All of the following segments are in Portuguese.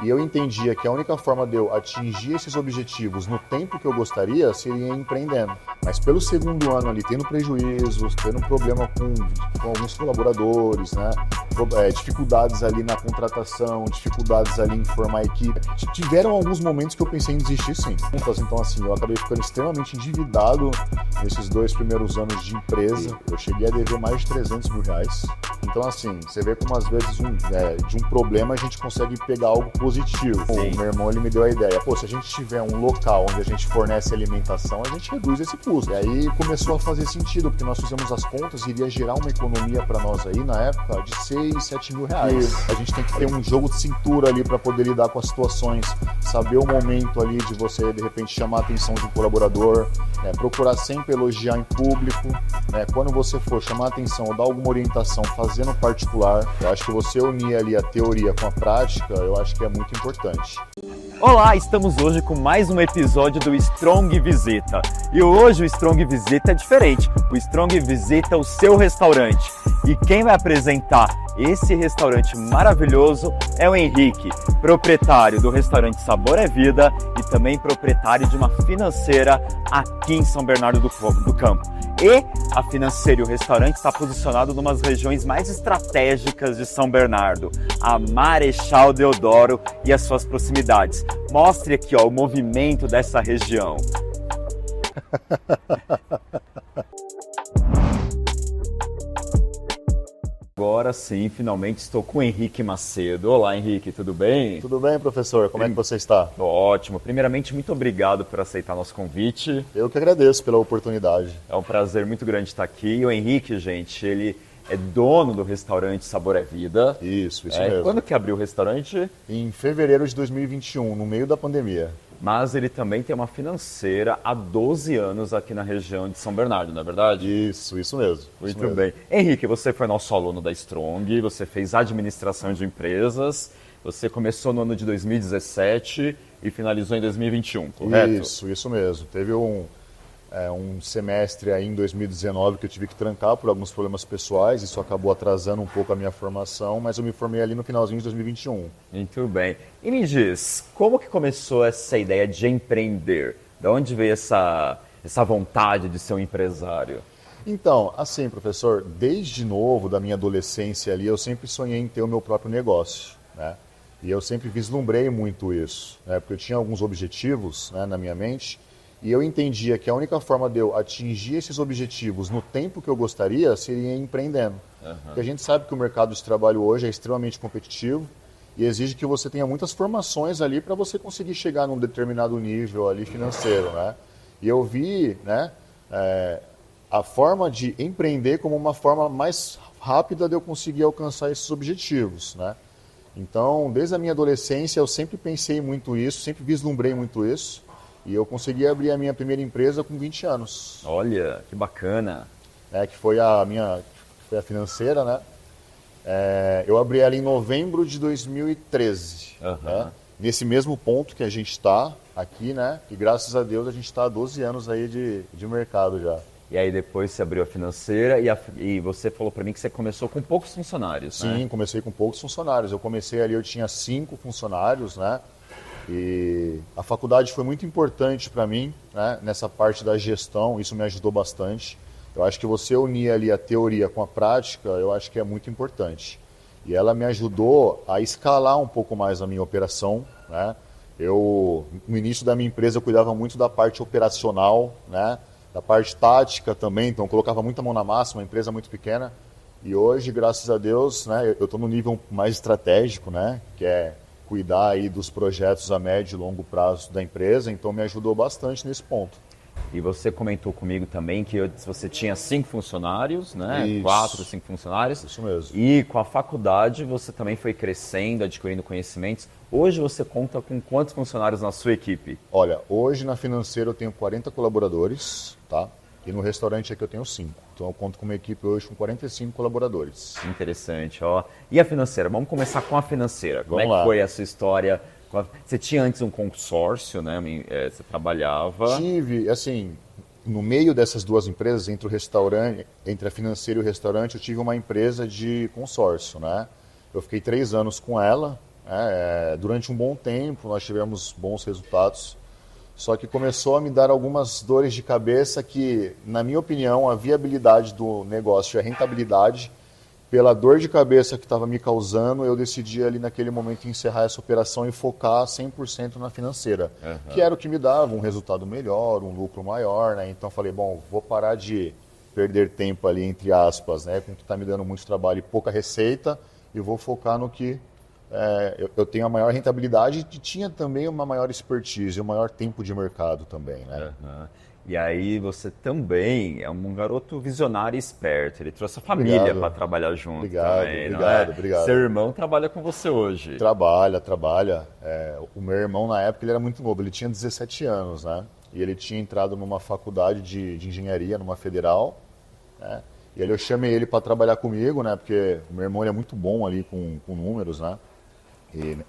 E eu entendia que a única forma de eu atingir esses objetivos no tempo que eu gostaria seria empreendendo. Mas pelo segundo ano ali, tendo prejuízos, tendo problema com alguns colaboradores, né? Dificuldades ali na contratação, dificuldades ali em formar equipe. Tiveram alguns momentos que eu pensei em desistir, sim. Então, assim, eu acabei ficando extremamente endividado nesses 2 primeiros anos de empresa. Eu cheguei a dever mais de 300 mil reais. Então, assim, você vê como às vezes de um problema a gente consegue pegar algo positivo. Sim. O meu irmão, ele me deu a ideia. Pô, se a gente tiver um local onde a gente fornece alimentação, a gente reduz esse custo. E aí começou a fazer sentido, porque nós fizemos as contas e iria gerar uma economia para nós aí, na época, de 6, 7 mil reais. A gente tem que ter um jogo de cintura ali para poder lidar com as situações, saber o momento ali de você, de repente, chamar a atenção de um colaborador, procurar sempre elogiar em público. Quando você for chamar a atenção ou dar alguma orientação fazendo particular, eu acho que você unir ali a teoria com a prática, eu acho que é muito importante. Olá, estamos hoje com mais um episódio do Strong Visita. E hoje o Strong Visita é diferente. O Strong Visita é o seu restaurante. E quem vai apresentar esse restaurante maravilhoso é o Henrique, proprietário do restaurante Sabor é Vida e também proprietário de uma financeira aqui em São Bernardo do Campo. E a financeira e o restaurante está posicionado em umas regiões mais estratégicas de São Bernardo, a Marechal Deodoro e as suas proximidades. Mostre aqui o movimento dessa região. Agora sim, finalmente estou com o Henrique Macedo. Olá, Henrique, tudo bem? Tudo bem, professor? Como é que você está? Ótimo. Primeiramente, muito obrigado por aceitar nosso convite. Eu que agradeço pela oportunidade. É um prazer muito grande estar aqui. E o Henrique, gente, ele é dono do restaurante Sabor é Vida. Isso mesmo. Quando que abriu o restaurante? Em fevereiro de 2021, no meio da pandemia. Mas ele também tem uma financeira há 12 anos aqui na região de São Bernardo, não é verdade? Isso mesmo. Muito bem. Henrique, você foi nosso aluno da Strong, você fez administração de empresas, você começou no ano de 2017 e finalizou em 2021, correto? Isso mesmo. Teve um semestre aí em 2019 que eu tive que trancar por alguns problemas pessoais, isso acabou atrasando um pouco a minha formação, mas eu me formei ali no finalzinho de 2021. Muito bem. E me diz, como que começou essa ideia de empreender? De onde veio essa vontade de ser um empresário? Então, assim, professor, desde novo, da minha adolescência ali, eu sempre sonhei em ter o meu próprio negócio, né? E eu sempre vislumbrei muito isso, né? Porque eu tinha alguns objetivos, né, na minha mente. E eu entendia que a única forma de eu atingir esses objetivos no tempo que eu gostaria seria empreendendo. Porque a gente sabe que o mercado de trabalho hoje é extremamente competitivo e exige que você tenha muitas formações ali para você conseguir chegar num determinado nível ali financeiro, né? E eu vi, né, a forma de empreender como uma forma mais rápida de eu conseguir alcançar esses objetivos, né? Então, desde a minha adolescência, eu sempre pensei muito isso, sempre vislumbrei muito isso. E eu consegui abrir a minha primeira empresa com 20 anos. Olha, que bacana. Que foi a financeira, né? Eu abri ela em novembro de 2013. Né? Nesse mesmo ponto que a gente está aqui, né? E graças a Deus a gente está há 12 anos aí de mercado já. E aí depois você abriu a financeira e você falou para mim que você começou com poucos funcionários, né? Sim, comecei com poucos funcionários. Eu comecei ali, eu tinha 5 funcionários, né? E a faculdade foi muito importante para mim, né, nessa parte da gestão, isso me ajudou bastante. Eu acho que você unir ali a teoria com a prática, eu acho que é muito importante. E ela me ajudou a escalar um pouco mais a minha operação, né? No início da minha empresa, eu cuidava muito da parte operacional, né, da parte tática também, então eu colocava muita mão na massa, uma empresa muito pequena. E hoje, graças a Deus, né, eu estou no nível mais estratégico, né, que é cuidar aí dos projetos a médio e longo prazo da empresa, então me ajudou bastante nesse ponto. E você comentou comigo também que você tinha 5 funcionários, né? Isso. 4, 5 funcionários. Isso mesmo. E com a faculdade você também foi crescendo, adquirindo conhecimentos. Hoje você conta com quantos funcionários na sua equipe? Olha, hoje na financeira eu tenho 40 colaboradores, tá? E no restaurante aqui eu tenho 5. Então eu conto com uma equipe hoje com 45 colaboradores. Interessante, ó. E a financeira? Vamos começar com a financeira. Como é que foi essa história? Você tinha antes um consórcio, né? Você trabalhava... Tive, assim, no meio dessas duas empresas, entre o restaurante, entre a financeira e o restaurante, eu tive uma empresa de consórcio, né? Eu fiquei 3 anos com ela, Durante um bom tempo nós tivemos bons resultados, só que começou a me dar algumas dores de cabeça que, na minha opinião, a viabilidade do negócio e a rentabilidade, pela dor de cabeça que estava me causando, eu decidi ali naquele momento encerrar essa operação e focar 100% na financeira, que era o que me dava um resultado melhor, um lucro maior, né? Então falei, bom, vou parar de perder tempo ali, entre aspas, né, com o que está me dando muito trabalho e pouca receita, e vou focar no que eu tenho a maior rentabilidade e tinha também uma maior expertise, um maior tempo de mercado também, né? E aí você também é um garoto visionário e esperto. Ele trouxe a família para trabalhar junto também, obrigado. Seu irmão trabalha com você hoje. Trabalha. O meu irmão, na época, ele era muito novo. Ele tinha 17 anos, né? E ele tinha entrado numa faculdade de engenharia, numa federal, né? E aí eu chamei ele para trabalhar comigo, né? Porque o meu irmão ele é muito bom ali com números, né?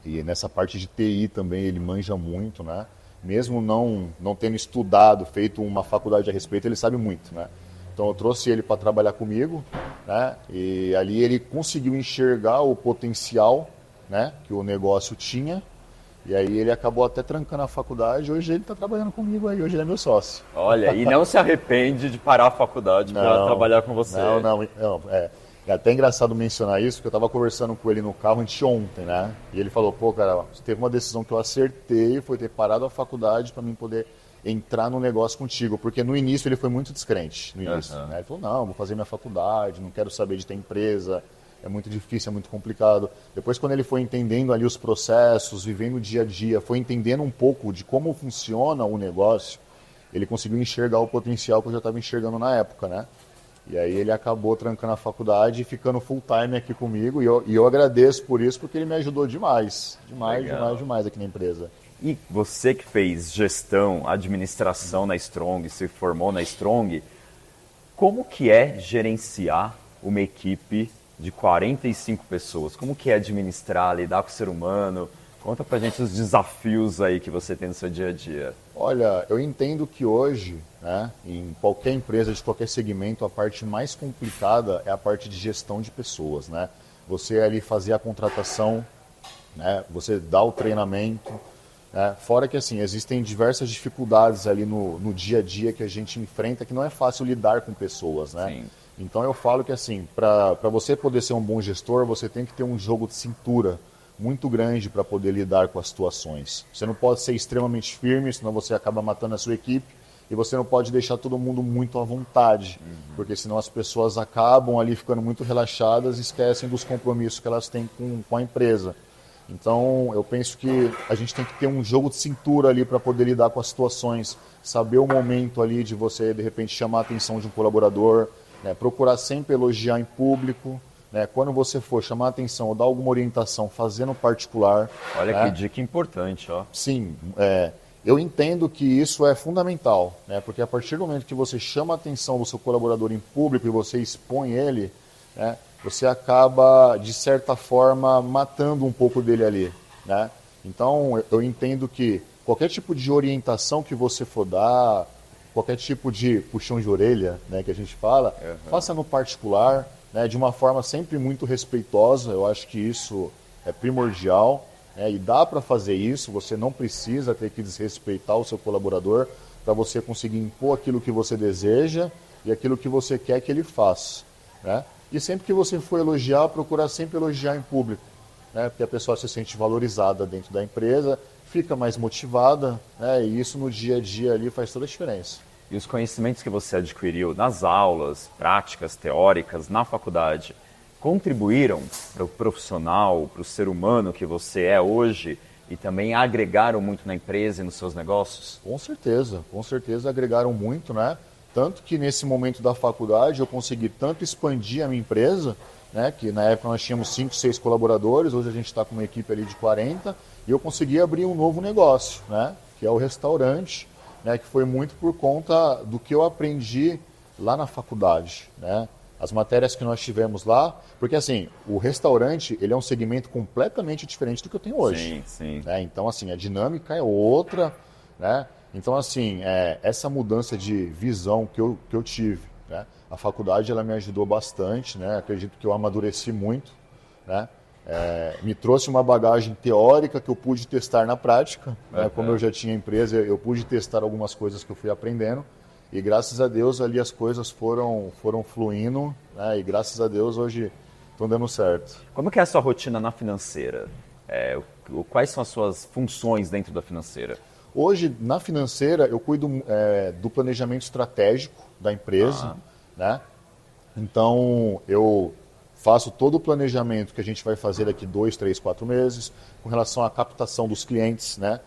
E nessa parte de TI também ele manja muito, né? Mesmo não tendo estudado, feito uma faculdade a respeito, ele sabe muito, né? Então eu trouxe ele para trabalhar comigo, né? E ali ele conseguiu enxergar o potencial, né, que o negócio tinha. E aí ele acabou até trancando a faculdade. Hoje ele está trabalhando comigo aí, hoje ele é meu sócio. Olha, e não se arrepende de parar a faculdade para trabalhar com você. Não. É até engraçado mencionar isso, porque eu estava conversando com ele no carro anteontem, né? E ele falou, pô, cara, teve uma decisão que eu acertei, foi ter parado a faculdade para mim poder entrar no negócio contigo. Porque no início ele foi muito descrente, no início, né? Ele falou, não, vou fazer minha faculdade, não quero saber de ter empresa, é muito difícil, é muito complicado. Depois, quando ele foi entendendo ali os processos, vivendo o dia a dia, foi entendendo um pouco de como funciona o negócio, ele conseguiu enxergar o potencial que eu já estava enxergando na época, né? E aí ele acabou trancando a faculdade e ficando full time aqui comigo. E eu agradeço por isso, porque ele me ajudou demais aqui na empresa. E você que fez gestão, administração na Strong, se formou na Strong, como que é gerenciar uma equipe de 45 pessoas? Como que é administrar, lidar com o ser humano? Conta pra gente os desafios aí que você tem no seu dia a dia. Olha, eu entendo que hoje, né, em qualquer empresa de qualquer segmento, a parte mais complicada é a parte de gestão de pessoas, né? Você ali fazer a contratação, né, você dar o treinamento, né? Fora que assim, existem diversas dificuldades ali no dia a dia que a gente enfrenta, que não é fácil lidar com pessoas, né? Sim. Então eu falo que assim, para você poder ser um bom gestor, você tem que ter um jogo de cintura muito grande para poder lidar com as situações. Você não pode ser extremamente firme, senão você acaba matando a sua equipe, e você não pode deixar todo mundo muito à vontade, porque senão as pessoas acabam ali ficando muito relaxadas e esquecem dos compromissos que elas têm com a empresa. Então eu penso que a gente tem que ter um jogo de cintura ali para poder lidar com as situações, saber o momento ali de você de repente chamar a atenção de um colaborador, né, procurar sempre elogiar em público, né, quando você for chamar a atenção ou dar alguma orientação, fazer no particular. Olha, né? Que dica importante, ó. Sim, eu entendo que isso é fundamental, né, porque a partir do momento que você chama a atenção do seu colaborador em público e você expõe ele, né, você acaba, de certa forma, matando um pouco dele ali, né? Então, eu entendo que qualquer tipo de orientação que você for dar, qualquer tipo de puxão de orelha, né, que a gente fala, faça no particular, né, de uma forma sempre muito respeitosa. Eu acho que isso é primordial, né, e dá para fazer isso. Você não precisa ter que desrespeitar o seu colaborador para você conseguir impor aquilo que você deseja e aquilo que você quer que ele faça, né? E sempre que você for elogiar, procurar sempre elogiar em público, né, porque a pessoa se sente valorizada dentro da empresa, fica mais motivada, né, e isso no dia a dia ali faz toda a diferença. E os conhecimentos que você adquiriu nas aulas, práticas, teóricas, na faculdade, contribuíram para o profissional, para o ser humano que você é hoje e também agregaram muito na empresa e nos seus negócios? Com certeza agregaram muito, né? Tanto que nesse momento da faculdade eu consegui tanto expandir a minha empresa, né, que na época nós tínhamos 5, 6 colaboradores, hoje a gente está com uma equipe ali de 40, e eu consegui abrir um novo negócio, né, que é o restaurante, né, que foi muito por conta do que eu aprendi lá na faculdade, né, as matérias que nós tivemos lá, porque assim, o restaurante ele é um segmento completamente diferente do que eu tenho hoje. Sim. Né, então assim, a dinâmica é outra, né? Então, assim, essa mudança de visão que eu tive, né? A faculdade ela me ajudou bastante, né? Acredito que eu amadureci muito, né? me trouxe uma bagagem teórica que eu pude testar na prática. Né? Como eu já tinha empresa, eu pude testar algumas coisas que eu fui aprendendo. E graças a Deus ali as coisas foram fluindo, né? E graças a Deus hoje estão dando certo. Como que é a sua rotina na financeira? Quais são as suas funções dentro da financeira? Hoje, na financeira, eu cuido do planejamento estratégico da empresa, né? Então, eu faço todo o planejamento que a gente vai fazer daqui 2, 3, 4 meses, com relação à captação dos clientes, né?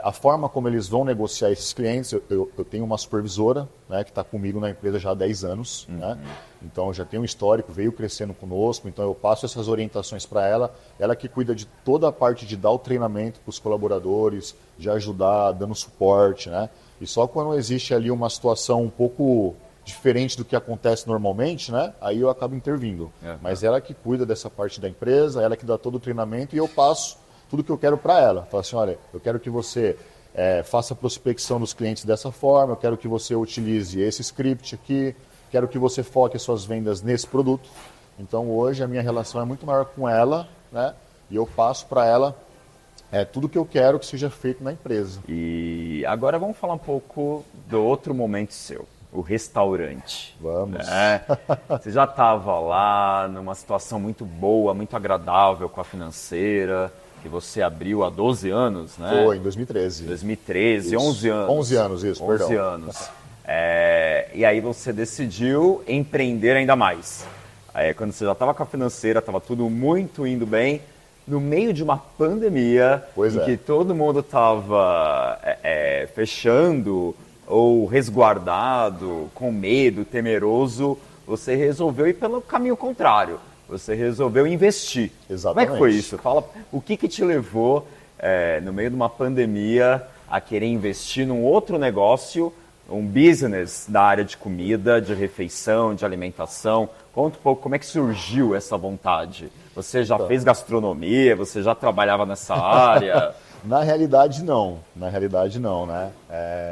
A forma como eles vão negociar esses clientes, eu tenho uma supervisora, né, que está comigo na empresa já há 10 anos, né? Então já tem um histórico, veio crescendo conosco, então eu passo essas orientações para ela que cuida de toda a parte de dar o treinamento para os colaboradores, de ajudar, dando suporte, né? E só quando existe ali uma situação um pouco diferente do que acontece normalmente, né, aí eu acabo intervindo. Mas ela que cuida dessa parte da empresa, ela que dá todo o treinamento e eu passo tudo que eu quero para ela. Fala assim, olha, eu quero que você faça a prospecção dos clientes dessa forma, eu quero que você utilize esse script aqui, quero que você foque as suas vendas nesse produto. Então hoje a minha relação é muito maior com ela, né? E eu passo para ela tudo que eu quero que seja feito na empresa. E agora vamos falar um pouco do outro momento seu, o restaurante. Vamos. Você já estava lá numa situação muito boa, muito agradável com a financeira, que você abriu há 12 anos, né? Foi, em 2013. 2013, Isso. 11 anos. 11 anos, isso, 11 perdão. anos. E aí você decidiu empreender ainda mais. Quando você já estava com a financeira, estava tudo muito indo bem, no meio de uma pandemia, que todo mundo estava fechando ou resguardado, com medo, temeroso, você resolveu ir pelo caminho contrário. Você resolveu investir. Exatamente. Como é que foi isso? Fala, o que te levou, no meio de uma pandemia, a querer investir num outro negócio, um business da área de comida, de refeição, de alimentação? Conta um pouco como é que surgiu essa vontade. Você já fez gastronomia? Você já trabalhava nessa área? Na realidade, não, né?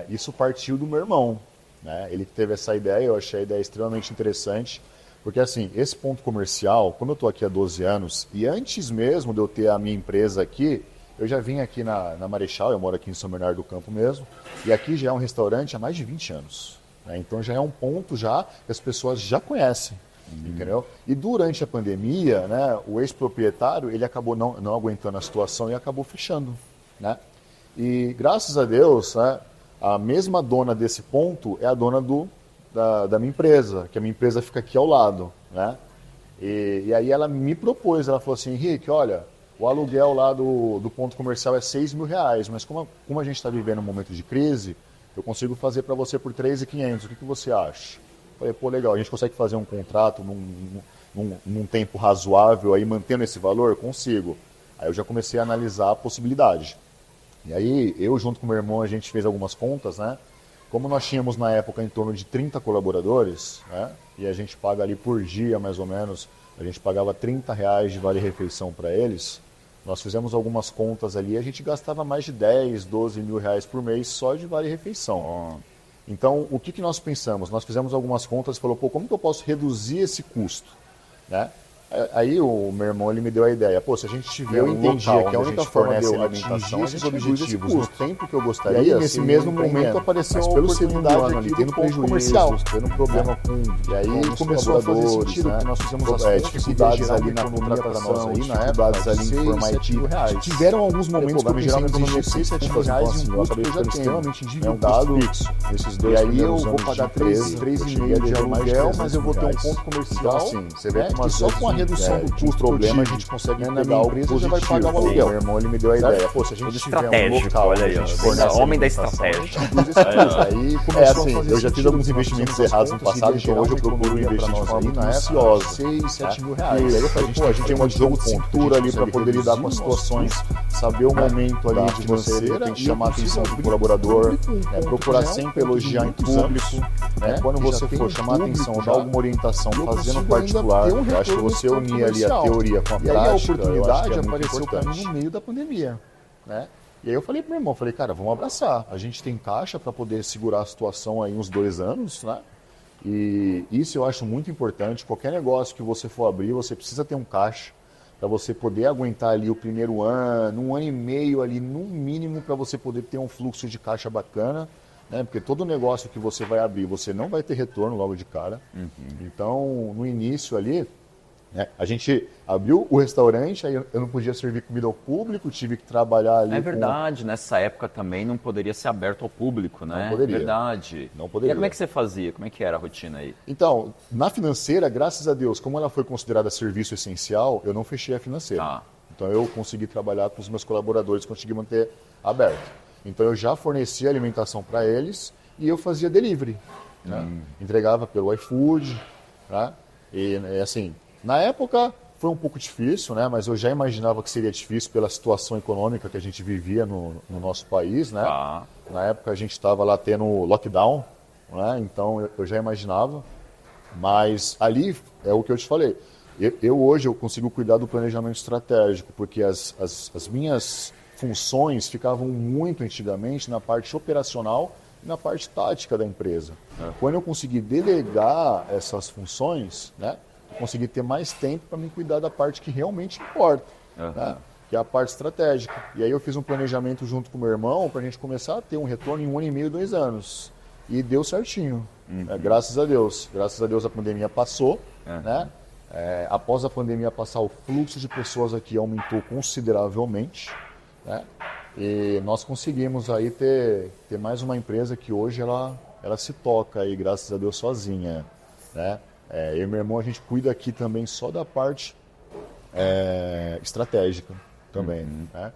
Isso partiu do meu irmão, né? Ele que teve essa ideia, eu achei a ideia extremamente interessante. Porque assim, esse ponto comercial, como eu estou aqui há 12 anos, e antes mesmo de eu ter a minha empresa aqui, eu já vim aqui na Marechal, eu moro aqui em São Bernardo do Campo mesmo, e aqui já é um restaurante há mais de 20 anos. Né? Então já é um ponto já que as pessoas já conhecem, entendeu? E durante a pandemia, né, o ex-proprietário, ele acabou não aguentando a situação e acabou fechando. Né? E graças a Deus, né, a mesma dona desse ponto é a dona da minha empresa, que a minha empresa fica aqui ao lado, né? E aí ela me propôs, ela falou assim, Henrique, olha, o aluguel lá do ponto comercial é R$6.000, mas como a gente está vivendo um momento de crise, eu consigo fazer para você por R$3.500, o que você acha? Falei, pô, legal, a gente consegue fazer um contrato num tempo razoável, aí mantendo esse valor? Consigo. Aí eu já comecei a analisar a possibilidade. E aí, eu junto com meu irmão, a gente fez algumas contas, né? Como nós tínhamos na época em torno de 30 colaboradores, né, e a gente paga ali por dia mais ou menos, a gente pagava R$30 de vale-refeição para eles, nós fizemos algumas contas ali e a gente gastava mais de 10, 12 mil reais por mês só de vale-refeição. Então, o que nós pensamos? Nós fizemos algumas contas e falou, pô, como que eu posso reduzir esse custo? Né? Aí o meu irmão ele me deu a ideia, pô, se a gente tiver um local que a única forma de eu atingir esses objetivos no tempo que eu gostaria, e aí, nesse mesmo momento apareceu a oportunidade aqui tendo prejuízo, comercial, tendo problema com... E aí começou a fazer sentido, né? Nós fizemos as dificuldades ali na contratação, dificuldades ali em formar equipe. Tiveram alguns momentos que eu gerar uma economia de 6, 7 reais e um custo que eu já tenho extremamente endividado nesses 2 anos. E aí eu vou pagar 3,5 de aluguel, mas eu vou ter um ponto comercial. Assim, você vê que só com a redução do custo, problema a gente consegue pegar o empresa já vai pagar o aluguel. Meu irmão ele me deu a ideia, pô, se a gente tiver um local, olha aí, homem da estratégia. Aí começou assim, eu já fiz alguns investimentos errados no passado, então hoje eu procuro investir de forma minuciosa. 6, 7 mil reais. E aí eu falei, pô, a gente tem um jogo de cintura ali para poder lidar com as situações, saber o momento ali de você tem que chamar a atenção do colaborador, procurar sempre elogiar em público, quando você for chamar a atenção, dar alguma orientação, fazer no particular, eu acho que você unir ali a teoria com a prática, a oportunidade apareceu para mim no meio da pandemia, né? E aí eu falei pro meu irmão, cara, vamos abraçar. A gente tem caixa para poder segurar a situação aí uns 2 anos, né? E isso eu acho muito importante. Qualquer negócio que você for abrir, você precisa ter um caixa para você poder aguentar ali o primeiro ano, 1 ano e meio ali no mínimo, para você poder ter um fluxo de caixa bacana, né? Porque todo negócio que você vai abrir, você não vai ter retorno logo de cara. Então, no início ali, né, a gente abriu o restaurante, aí eu não podia servir comida ao público, tive que trabalhar ali. É verdade, nessa época também não poderia ser aberto ao público, né? Não poderia. Verdade. Não poderia. E como é que você fazia? Como é que era a rotina aí? Então, na financeira, graças a Deus, como ela foi considerada serviço essencial, eu não fechei a financeira. Ah. Então eu consegui trabalhar com os meus colaboradores, consegui manter aberto. Então eu já fornecia alimentação para eles e eu fazia delivery. Né? Entregava pelo iFood. Né? E assim, na época foi um pouco difícil, né? Mas eu já imaginava que seria difícil pela situação econômica que a gente vivia no nosso país. Né? Ah. Na época a gente estava lá tendo lockdown, né? Então eu já imaginava. Mas ali é o que eu te falei. Hoje eu consigo cuidar do planejamento estratégico, porque as minhas funções ficavam muito antigamente na parte operacional e na parte tática da empresa. Quando eu consegui delegar essas funções, né, eu consegui ter mais tempo para me cuidar da parte que realmente importa, né, que é a parte estratégica. E aí eu fiz um planejamento junto com o meu irmão para a gente começar a ter um retorno em 1 ano e meio, 2 anos. E deu certinho, graças a Deus. Graças a Deus a pandemia passou, né? Após a pandemia passar, o fluxo de pessoas aqui aumentou consideravelmente, né? E nós conseguimos aí ter mais uma empresa que hoje ela se toca aí, graças a Deus, sozinha, né? Eu e meu irmão, a gente cuida aqui também só da parte estratégica também, né?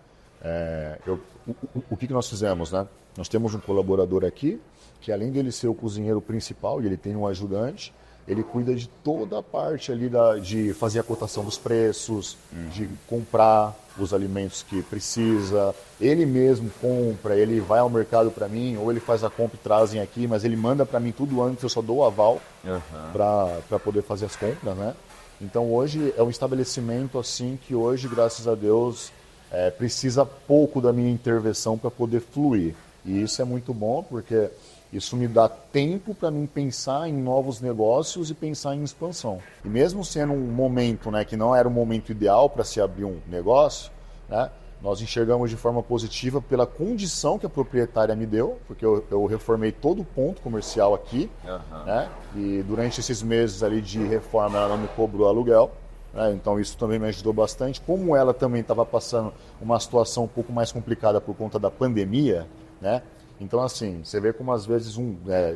O que nós fizemos, né? Nós temos um colaborador aqui que, além dele ser o cozinheiro principal, e ele tem um ajudante, ele cuida de toda a parte ali de fazer a cotação dos preços, de comprar os alimentos que precisa. Ele mesmo compra, ele vai ao mercado para mim, ou ele faz a compra e trazem aqui, mas ele manda para mim tudo antes, eu só dou o aval para poder fazer as compras, né? Então hoje é um estabelecimento assim que hoje, graças a Deus, precisa pouco da minha intervenção para poder fluir. E isso é muito bom, porque isso me dá tempo para mim pensar em novos negócios e pensar em expansão. E mesmo sendo um momento, né, que não era o momento ideal para se abrir um negócio, né, nós enxergamos de forma positiva pela condição que a proprietária me deu, porque eu reformei todo o ponto comercial aqui, né, e durante esses meses ali de reforma ela não me cobrou aluguel. Então isso também me ajudou bastante. Como ela também estava passando uma situação um pouco mais complicada por conta da pandemia, né? Então, assim, você vê como às vezes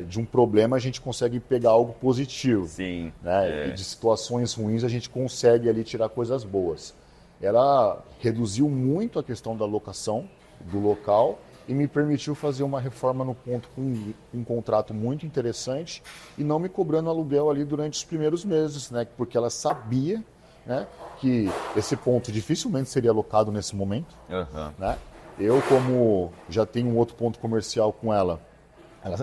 de um problema a gente consegue pegar algo positivo. Sim. Né? E de situações ruins a gente consegue ali tirar coisas boas. Ela reduziu muito a questão da locação do local e me permitiu fazer uma reforma no ponto com um contrato muito interessante e não me cobrando aluguel ali durante os primeiros meses, né? Porque ela sabia, né, que esse ponto dificilmente seria alocado nesse momento, né? Eu, como já tenho um outro ponto comercial com ela,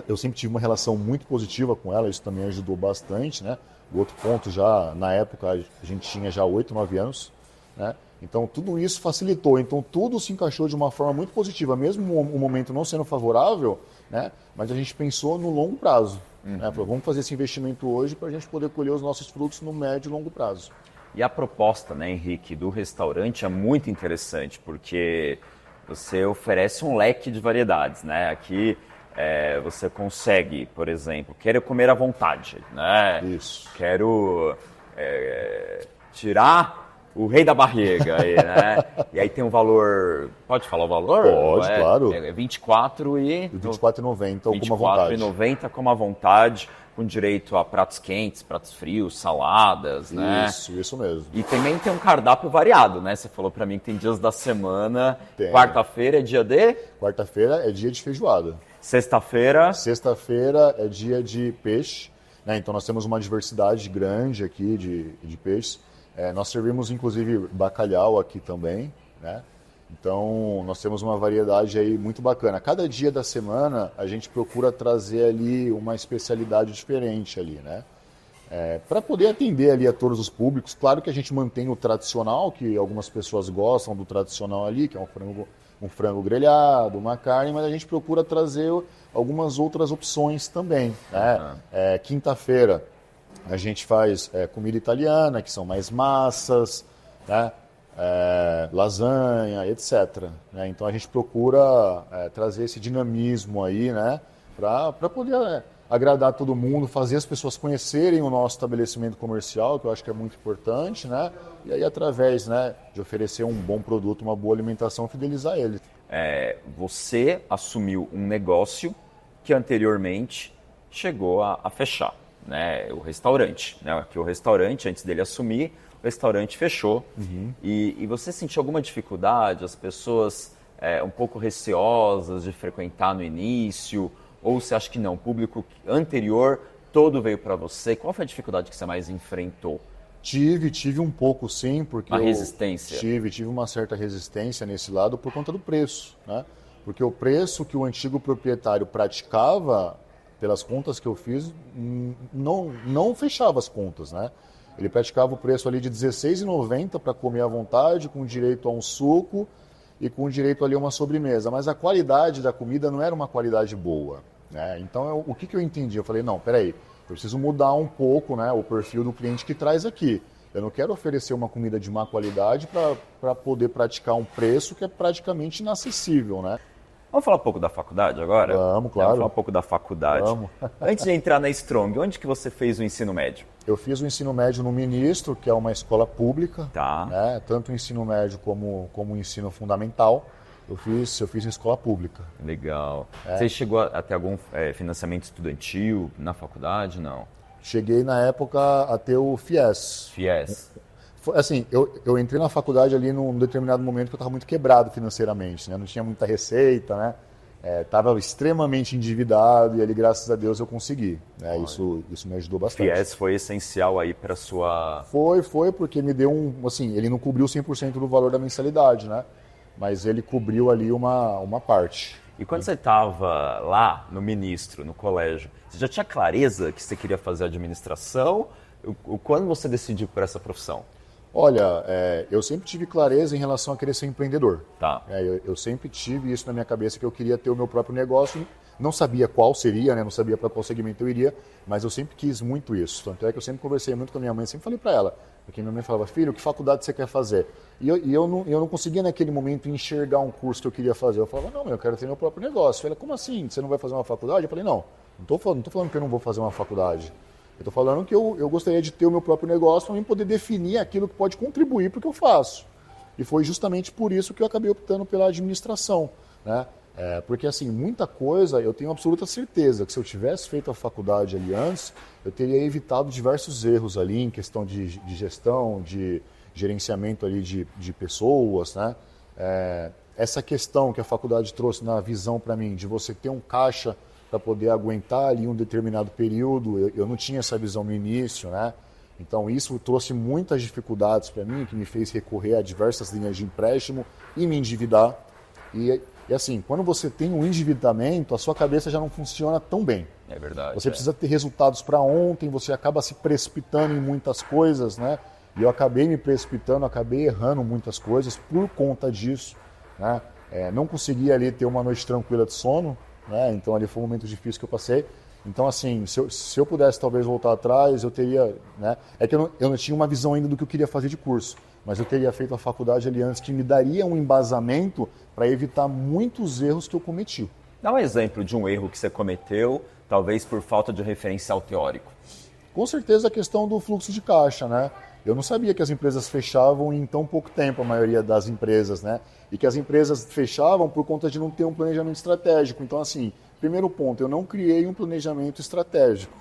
eu sempre tive uma relação muito positiva com ela, isso também ajudou bastante, né? O outro ponto já, na época, a gente tinha já 8, 9 anos, né? Então, tudo isso facilitou. Então, tudo se encaixou de uma forma muito positiva, mesmo o momento não sendo favorável, né? Mas a gente pensou no longo prazo. Né? Falou, vamos fazer esse investimento hoje para a gente poder colher os nossos frutos no médio e longo prazo. E a proposta, né, Henrique, do restaurante é muito interessante, porque você oferece um leque de variedades, né? Aqui você consegue, por exemplo, quero comer à vontade, né? Isso. Quero tirar o rei da barriga, aí, né? E aí tem um valor, pode falar o valor? Pode, claro. É 24 e... R$24,90 com uma vontade. R$24,90 com uma vontade, com direito a pratos quentes, pratos frios, saladas, né? Isso mesmo. E também tem um cardápio variado, né? Você falou pra mim que tem dias da semana. Tem. Quarta-feira é dia de? Quarta-feira é dia de feijoada. Sexta-feira? Sexta-feira é dia de peixe, né? Então nós temos uma diversidade grande aqui de peixes. Nós servimos inclusive bacalhau aqui também, né? Então nós temos uma variedade aí muito bacana. Cada dia da semana a gente procura trazer ali uma especialidade diferente ali, né? Para poder atender ali a todos os públicos. Claro que a gente mantém o tradicional, que algumas pessoas gostam do tradicional ali, que é um frango grelhado, uma carne, mas a gente procura trazer algumas outras opções também, né? Quinta-feira a gente faz comida italiana, que são mais massas, né? lasanha, etc. Né? Então a gente procura trazer esse dinamismo aí, né? Para poder agradar todo mundo, fazer as pessoas conhecerem o nosso estabelecimento comercial, que eu acho que é muito importante, né? E aí através, né, de oferecer um bom produto, uma boa alimentação, fidelizar ele. Você assumiu um negócio que anteriormente chegou a fechar, né? O restaurante, né? Que o restaurante, antes dele assumir, o restaurante fechou. Uhum. E você sentiu alguma dificuldade? As pessoas um pouco receosas de frequentar no início? Ou você acha que não? O público anterior todo veio para você? Qual foi a dificuldade que você mais enfrentou? Tive um pouco sim, porque Uma resistência? Tive uma certa resistência nesse lado por conta do preço, né? Porque o preço que o antigo proprietário praticava, pelas contas que eu fiz, não fechava as contas, né? Ele praticava o preço ali de R$16,90 para comer à vontade, com direito a um suco e com direito ali a uma sobremesa. Mas a qualidade da comida não era uma qualidade boa, né? Então, o que eu entendi? Eu falei, não, peraí, eu preciso mudar um pouco, né, o perfil do cliente que traz aqui. Eu não quero oferecer uma comida de má qualidade para poder praticar um preço que é praticamente inacessível, né? Vamos falar um pouco da faculdade agora? Vamos, claro. Vamos falar um pouco da faculdade. Vamos. Antes de entrar na Strong, onde que você fez o ensino médio? Eu fiz o ensino médio no Ministro, que é uma escola pública, Tá. né? Tanto o ensino médio como o ensino fundamental. Eu fiz em escola pública. Legal. Você chegou a ter algum financiamento estudantil na faculdade? Não. Cheguei na época a ter o FIES. FIES. Assim, eu entrei na faculdade ali num determinado momento que eu estava muito quebrado financeiramente, né? Não tinha muita receita, né? Estava extremamente endividado e ali, graças a Deus, eu consegui. Né? Isso me ajudou bastante. FIES foi essencial aí para sua... Foi porque me deu assim, ele não cobriu 100% do valor da mensalidade, né? Mas ele cobriu ali uma parte. E quando você estava lá no Ministro, no colégio, você já tinha clareza que você queria fazer administração? Quando você decidiu por essa profissão? Olha, eu sempre tive clareza em relação a querer ser empreendedor. Tá. Eu sempre tive isso na minha cabeça, que eu queria ter o meu próprio negócio. Não sabia qual seria, né? Não sabia para qual segmento eu iria, mas eu sempre quis muito isso. Tanto é que eu sempre conversei muito com a minha mãe, sempre falei para ela, porque minha mãe falava, filho, que faculdade você quer fazer? E eu não conseguia naquele momento enxergar um curso que eu queria fazer. Eu falava, não, eu quero ter meu próprio negócio. Ela, como assim? Você não vai fazer uma faculdade? Eu falei, não tô falando que eu não vou fazer uma faculdade. Eu estou falando que eu gostaria de ter o meu próprio negócio para mim poder definir aquilo que pode contribuir para o que eu faço. E foi justamente por isso que eu acabei optando pela administração, né? Porque, assim, muita coisa, eu tenho absoluta certeza que se eu tivesse feito a faculdade ali antes, eu teria evitado diversos erros ali em questão de gestão, de gerenciamento ali de pessoas, né? Essa questão que a faculdade trouxe na visão para mim, de você ter um caixa para poder aguentar ali um determinado período, eu não tinha essa visão no início, né? Então isso trouxe muitas dificuldades para mim, que me fez recorrer a diversas linhas de empréstimo e me endividar. E assim, quando você tem um endividamento, a sua cabeça já não funciona tão bem. É verdade. Você precisa ter resultados para ontem, você acaba se precipitando em muitas coisas, né? E eu acabei me precipitando, acabei errando muitas coisas por conta disso, né? Não consegui ali ter uma noite tranquila de sono, né? Então ali foi um momento difícil que eu passei. Então, assim, se eu pudesse talvez voltar atrás, eu teria, né? É que eu não tinha uma visão ainda do que eu queria fazer de curso, mas eu teria feito a faculdade ali antes, que me daria um embasamento para evitar muitos erros que eu cometi. Dá um exemplo de um erro que você cometeu, talvez por falta de referencial teórico. Com certeza a questão do fluxo de caixa, né? Eu não sabia que as empresas fechavam em tão pouco tempo, a maioria das empresas, né? E que as empresas fechavam por conta de não ter um planejamento estratégico. Então, assim, primeiro ponto, eu não criei um planejamento estratégico,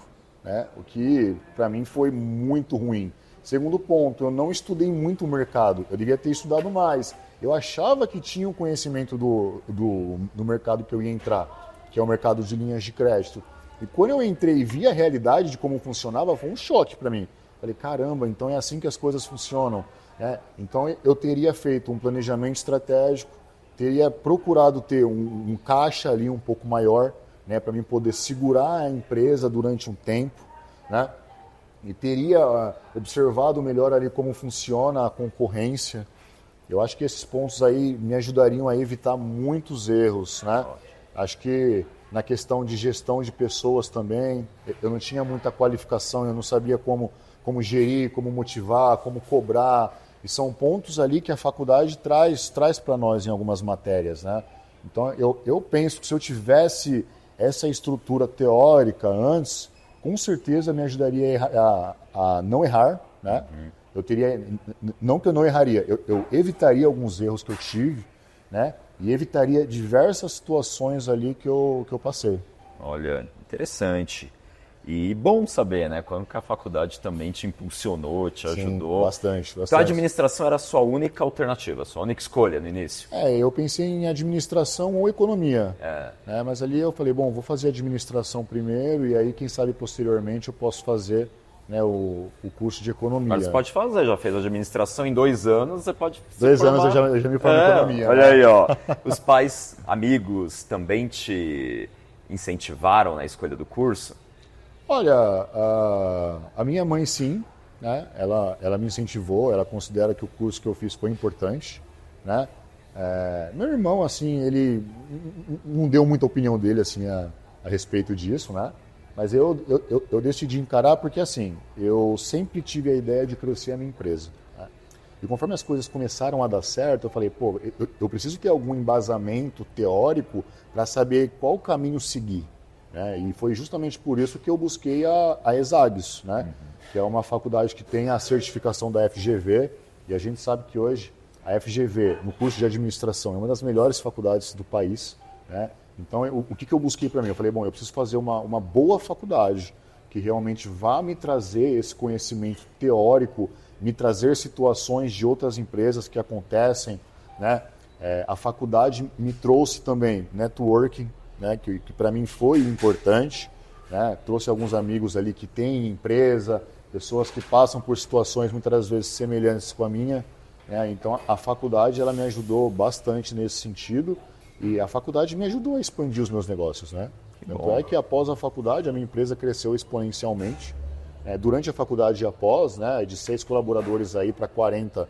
né? O que, para mim, foi muito ruim. Segundo ponto, eu não estudei muito o mercado. Eu devia ter estudado mais. Eu achava que tinha um conhecimento do mercado que eu ia entrar, que é o mercado de linhas de crédito. E quando eu entrei e vi a realidade de como funcionava, foi um choque para mim. Falei, caramba, então é assim que as coisas funcionam, né? Então eu teria feito um planejamento estratégico, teria procurado ter um caixa ali um pouco maior, né, para mim poder segurar a empresa durante um tempo, né? E teria observado melhor ali como funciona a concorrência. Eu acho que esses pontos aí me ajudariam a evitar muitos erros, né? Acho que na questão de gestão de pessoas também, eu não tinha muita qualificação, eu não sabia como gerir, como motivar, como cobrar. E são pontos ali que a faculdade traz para nós em algumas matérias, né? Então, eu penso que se eu tivesse essa estrutura teórica antes, com certeza me ajudaria a não errar, né? Eu teria, não que eu não erraria, eu evitaria alguns erros que eu tive, né? E evitaria diversas situações ali que eu passei. Olha, interessante. E bom saber, né? Quando que a faculdade também te impulsionou, te ajudou. Bastante. Então a administração era a sua única alternativa, a sua única escolha no início? Eu pensei em administração ou economia. Né? Mas ali eu falei, bom, vou fazer administração primeiro e aí, quem sabe, posteriormente eu posso fazer, né, o curso de economia. Mas você pode fazer, já fez administração em 2 anos, você pode se 2 formar. anos eu já me formo em economia. Olha aí, ó. Os pais, amigos também te incentivaram na escolha do curso? Olha, a minha mãe sim, né? Ela me incentivou, ela considera que o curso que eu fiz foi importante, né? Meu irmão, assim, ele não deu muita opinião dele, assim, a respeito disso, né? Mas eu decidi encarar porque, assim, eu sempre tive a ideia de crescer a minha empresa, né? E conforme as coisas começaram a dar certo, eu falei, pô, eu preciso ter algum embasamento teórico para saber qual caminho seguir. Né? E foi justamente por isso que eu busquei a ESAGS, né? Que é uma faculdade que tem a certificação da FGV, e a gente sabe que hoje a FGV, no curso de administração, é uma das melhores faculdades do país, né? Então, o que eu busquei para mim? Eu falei, bom, eu preciso fazer uma boa faculdade que realmente vá me trazer esse conhecimento teórico, me trazer situações de outras empresas que acontecem, né? A faculdade me trouxe também networking, né, que para mim foi importante, né? Trouxe alguns amigos ali que têm empresa, pessoas que passam por situações muitas vezes semelhantes com a minha, né? Então a faculdade ela me ajudou bastante nesse sentido e a faculdade me ajudou a expandir os meus negócios, né? Tanto é que após a faculdade a minha empresa cresceu exponencialmente. Durante a faculdade e após, né, de 6 colaboradores aí para 40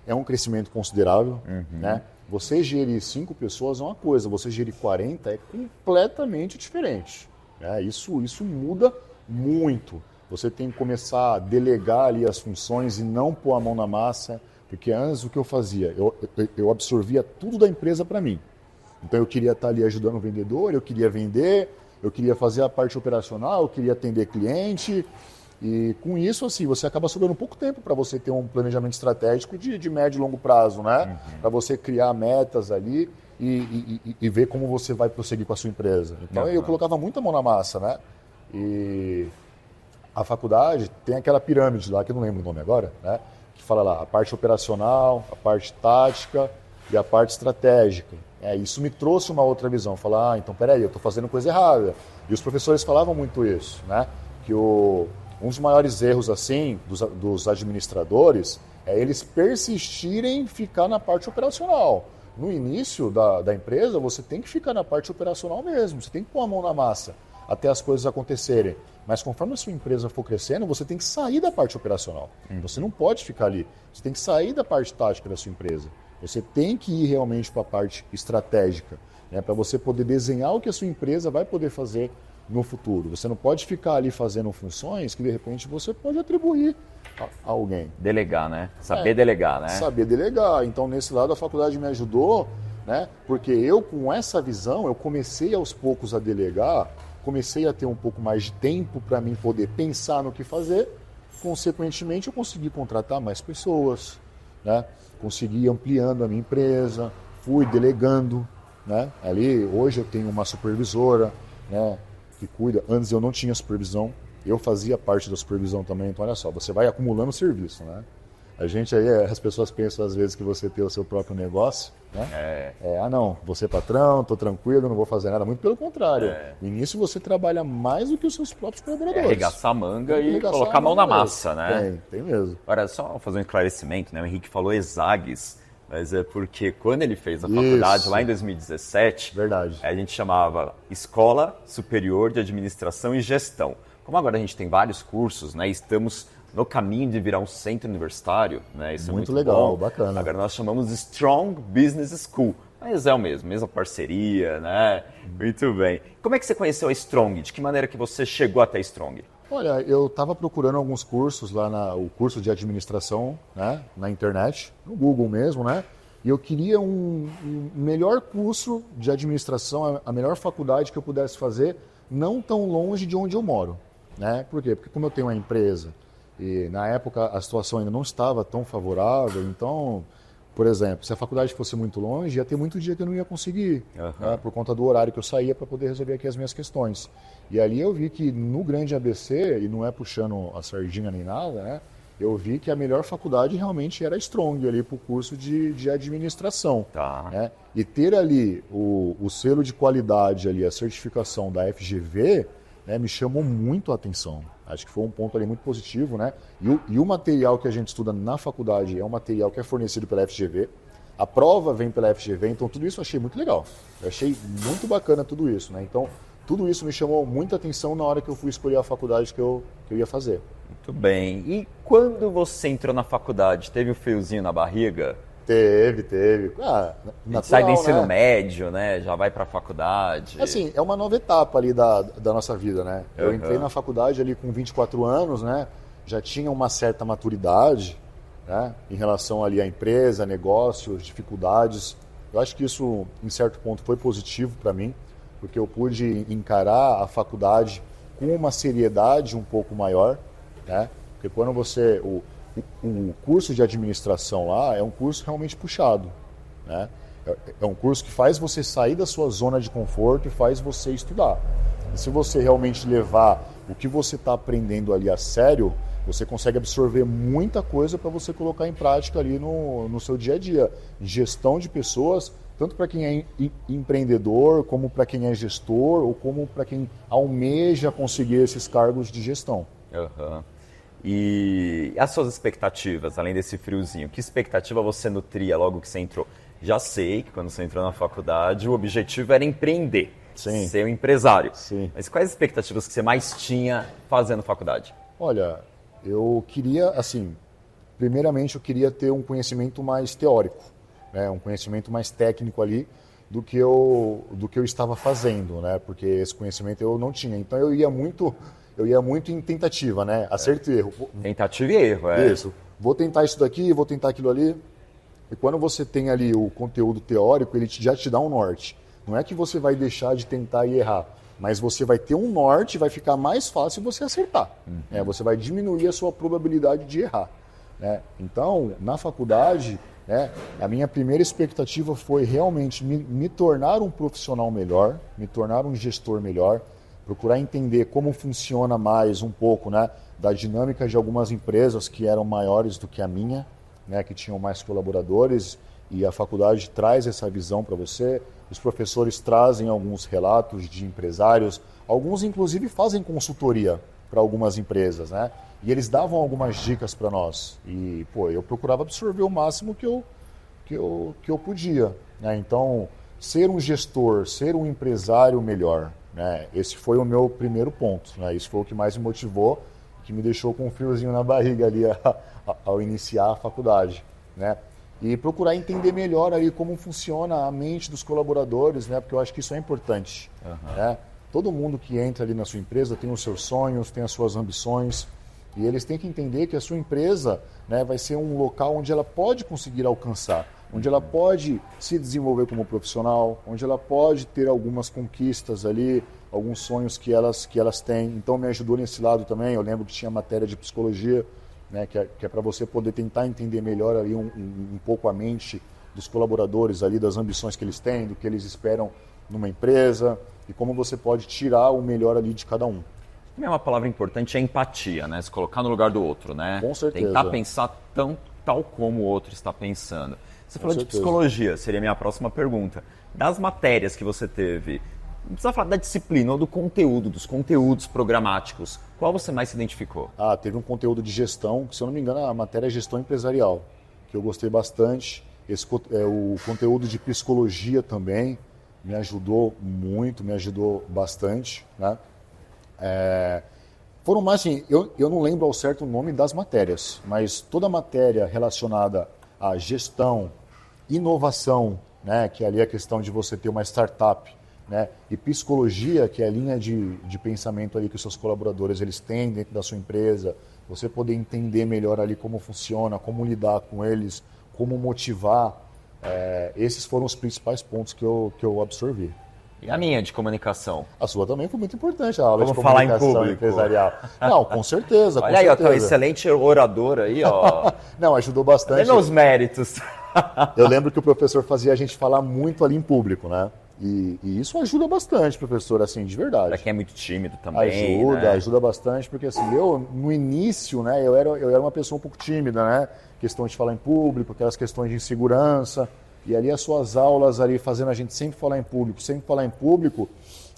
é um crescimento considerável, né? Você gerir 5 pessoas é uma coisa, você gerir 40 é completamente diferente, né? Isso muda muito. Você tem que começar a delegar ali as funções e não pôr a mão na massa, porque antes o que eu fazia? Eu absorvia tudo da empresa para mim. Então eu queria estar ali ajudando o vendedor, eu queria vender, eu queria fazer a parte operacional, eu queria atender cliente. E com isso, assim, você acaba sobrando pouco tempo para você ter um planejamento estratégico de médio e longo prazo, né? Para você criar metas ali e ver como você vai prosseguir com a sua empresa. Então, eu colocava muita mão na massa, né? E a faculdade tem aquela pirâmide lá, que eu não lembro o nome agora, né? Que fala lá, a parte operacional, a parte tática e a parte estratégica. Isso me trouxe uma outra visão. Falar, então, peraí, eu estou fazendo coisa errada. E os professores falavam muito isso, né? Que um dos maiores erros, assim, dos administradores é eles persistirem em ficar na parte operacional. No início da empresa, você tem que ficar na parte operacional mesmo, você tem que pôr a mão na massa até as coisas acontecerem. Mas conforme a sua empresa for crescendo, você tem que sair da parte operacional. Você não pode ficar ali, você tem que sair da parte tática da sua empresa. Você tem que ir realmente para a parte estratégica, né, para você poder desenhar o que a sua empresa vai poder fazer no futuro. Você não pode ficar ali fazendo funções que de repente você pode atribuir a alguém. Delegar, né? Saber delegar, né? Saber delegar. Então, nesse lado, a faculdade me ajudou, né? Porque eu, com essa visão, eu comecei aos poucos a delegar, comecei a ter um pouco mais de tempo para mim poder pensar no que fazer. Consequentemente, eu consegui contratar mais pessoas, né? Consegui ampliando a minha empresa, fui delegando, né? Ali, hoje eu tenho uma supervisora, né, que cuida. Antes eu não tinha supervisão, eu fazia parte da supervisão também. Então, olha só, você vai acumulando serviço, né? A gente aí, as pessoas pensam às vezes que você tem o seu próprio negócio, né? Não, você é patrão, tô tranquilo, não vou fazer nada. Muito pelo contrário. No início você trabalha mais do que os seus próprios colaboradores. Arregaçar a manga e colocar a mão na massa, né? Tem mesmo. Agora, só fazer um esclarecimento, né? O Henrique falou ESAGS, mas é porque quando ele fez a faculdade, lá em 2017, verdade, a gente chamava Escola Superior de Administração e Gestão. Como agora a gente tem vários cursos, né? Estamos no caminho de virar um centro universitário, né? Isso muito é muito legal, bom. Bacana. Agora nós chamamos Strong Business School. Mas é o mesmo, mesma parceria, né? Muito bem. Como é que você conheceu a Strong? De que maneira que você chegou até a Strong? Olha, eu estava procurando alguns cursos lá, o curso de administração, né, na internet, no Google mesmo, né? E eu queria um melhor curso de administração, a melhor faculdade que eu pudesse fazer, não tão longe de onde eu moro, né? Por quê? Porque como eu tenho uma empresa e na época a situação ainda não estava tão favorável, então, por exemplo, se a faculdade fosse muito longe, ia ter muito dia que eu não ia conseguir, né, por conta do horário que eu saía para poder resolver aqui as minhas questões. E ali eu vi que no grande ABC, e não é puxando a sardinha nem nada, né? Eu vi que a melhor faculdade realmente era a Strong ali para o curso de administração. Tá. Né? E ter ali o selo de qualidade ali, a certificação da FGV, né, me chamou muito a atenção. Acho que foi um ponto ali muito positivo, né? E o material que a gente estuda na faculdade é um material que é fornecido pela FGV. A prova vem pela FGV, então tudo isso eu achei muito legal. Eu achei muito bacana tudo isso, né? Então, tudo isso me chamou muita atenção na hora que eu fui escolher a faculdade que eu ia fazer. Muito bem. E quando você entrou na faculdade, teve um friozinho na barriga? Teve. Natural, sai do ensino né? médio, né? Já vai para a faculdade. Assim, é uma nova etapa ali da nossa vida, né? Eu entrei na faculdade ali com 24 anos, né? Já tinha uma certa maturidade, né? Em relação ali à empresa, negócios, dificuldades. Eu acho que isso, em certo ponto, foi positivo para mim, porque eu pude encarar a faculdade com uma seriedade um pouco maior, né? Porque quando você... O curso de administração lá é um curso realmente puxado, né? É um curso que faz você sair da sua zona de conforto e faz você estudar. E se você realmente levar o que você está aprendendo ali a sério, você consegue absorver muita coisa para você colocar em prática ali no seu dia a dia. Gestão de pessoas, tanto para quem é empreendedor, como para quem é gestor, ou como para quem almeja conseguir esses cargos de gestão. Uhum. E as suas expectativas, além desse friozinho, que expectativa você nutria logo que você entrou? Já sei que quando você entrou na faculdade, o objetivo era empreender, Sim. Ser um empresário. Sim. Mas quais expectativas que você mais tinha fazendo faculdade? Olha, eu queria, assim, primeiramente eu queria ter um conhecimento mais teórico, né? Um conhecimento mais técnico ali do que eu estava fazendo, né? Porque esse conhecimento eu não tinha. Então eu ia muito em tentativa, né? Acerto e erro. Tentativa e erro, é. Isso. Vou tentar isso daqui, vou tentar aquilo ali. E quando você tem ali o conteúdo teórico, ele já te dá um norte. Não é que você vai deixar de tentar e errar, mas você vai ter um norte, vai ficar mais fácil você acertar. Né? Você vai diminuir a sua probabilidade de errar. Né? Então, na faculdade, né, a minha primeira expectativa foi realmente me tornar um profissional melhor, me tornar um gestor melhor, procurar entender como funciona mais um pouco, né, da dinâmica de algumas empresas que eram maiores do que a minha, né, que tinham mais colaboradores, e a faculdade traz essa visão para você. Os professores trazem alguns relatos de empresários, alguns inclusive fazem consultoria para algumas empresas, né? E eles davam algumas dicas para nós. E, eu procurava absorver o máximo que eu podia, né? Então, ser um gestor, ser um empresário melhor, né? Esse foi o meu primeiro ponto, né? Isso foi o que mais me motivou, que me deixou com um friozinho na barriga ali ao iniciar a faculdade, né? E procurar entender melhor ali como funciona a mente dos colaboradores, né? Porque eu acho que isso é importante. Né? Todo mundo que entra ali na sua empresa tem os seus sonhos, tem as suas ambições, e eles têm que entender que a sua empresa, né, vai ser um local onde ela pode conseguir alcançar, onde ela pode se desenvolver como profissional, onde ela pode ter algumas conquistas ali, alguns sonhos que elas têm. Então me ajudou nesse lado também. Eu lembro que tinha matéria de psicologia, né, que é para você poder tentar entender melhor ali um pouco a mente dos colaboradores ali, das ambições que eles têm, do que eles esperam numa empresa e como você pode tirar o melhor ali de cada um. Uma palavra importante é empatia, né? Se colocar no lugar do outro, né? Com certeza. Tentar pensar tal como o outro está pensando. Você falou de psicologia, seria a minha próxima pergunta. Das matérias que você teve, não precisa falar da disciplina ou do conteúdo, dos conteúdos programáticos. Qual você mais se identificou? Teve um conteúdo de gestão, que se eu não me engano a matéria é gestão empresarial, que eu gostei bastante. O conteúdo de psicologia também me ajudou muito, me ajudou bastante, né? Foram mais assim, eu não lembro ao certo o nome das matérias, mas toda matéria relacionada à gestão, inovação, né, que ali é a questão de você ter uma startup, né? E psicologia, que é a linha de pensamento ali que os seus colaboradores eles têm dentro da sua empresa, você poder entender melhor ali como funciona, como lidar com eles, como motivar, esses foram os principais pontos que eu absorvi. E a minha de comunicação? A sua também foi muito importante, a aula Como de falar em comunicação público. empresarial. Não, com certeza. Olha aí, ó, tá um excelente orador aí, ó. Não, ajudou bastante. Cadê meus méritos? Eu lembro que o professor fazia a gente falar muito ali em público, né? E isso ajuda bastante, professor, assim, de verdade. Pra quem é muito tímido também, Ajuda bastante, porque assim, eu, no início, né, eu era uma pessoa um pouco tímida, né? Questão de falar em público, aquelas questões de insegurança. E ali as suas aulas ali, fazendo a gente sempre falar em público,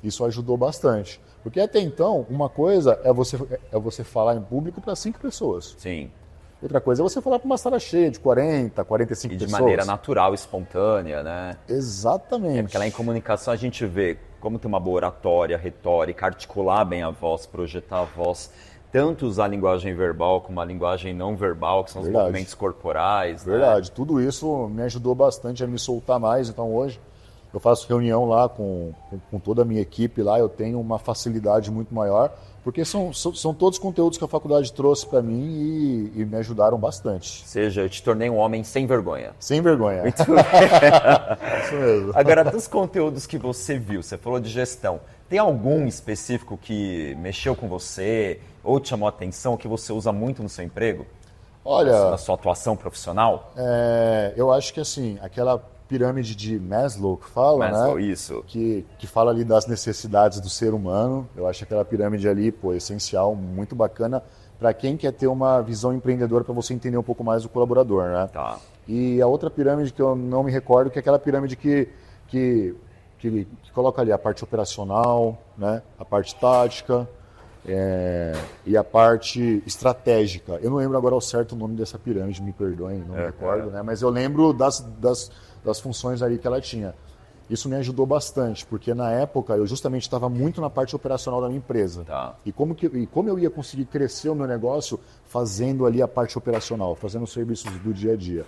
isso ajudou bastante. Porque até então, uma coisa é você falar em público para 5 pessoas. Sim. Outra coisa é você falar para uma sala cheia de 40, 45 pessoas. E de maneira natural, espontânea, né? Exatamente. Porque lá em comunicação a gente vê como ter uma boa oratória, retórica, articular bem a voz, projetar a voz, tanto usar a linguagem verbal como a linguagem não verbal, que são os movimentos corporais. Verdade. Né? Tudo isso me ajudou bastante a me soltar mais. Então hoje eu faço reunião lá com toda a minha equipe lá, eu tenho uma facilidade muito maior, porque são todos conteúdos que a faculdade trouxe para mim e me ajudaram bastante. Ou seja, eu te tornei um homem sem vergonha. Sem vergonha. Muito bem. Isso mesmo. Agora, dos conteúdos que você viu, você falou de gestão, tem algum específico que mexeu com você ou te chamou a atenção, que você usa muito no seu emprego? Olha, na sua atuação profissional? Eu acho que assim, aquela pirâmide de Maslow que fala, Maslow, né? Isso. Que fala ali das necessidades do ser humano. Eu acho aquela pirâmide ali, pô, essencial, muito bacana para quem quer ter uma visão empreendedora, para você entender um pouco mais do colaborador, né? Tá. E a outra pirâmide que eu não me recordo, que é aquela pirâmide que coloca ali a parte operacional, né? A parte tática e a parte estratégica. Eu não lembro agora ao certo o nome dessa pirâmide, me perdoem, não me recordo, né? Mas eu lembro das funções ali que ela tinha. Isso me ajudou bastante, porque na época eu justamente estava muito na parte operacional da minha empresa. Tá. E como eu ia conseguir crescer o meu negócio fazendo ali a parte operacional, fazendo os serviços do dia a dia.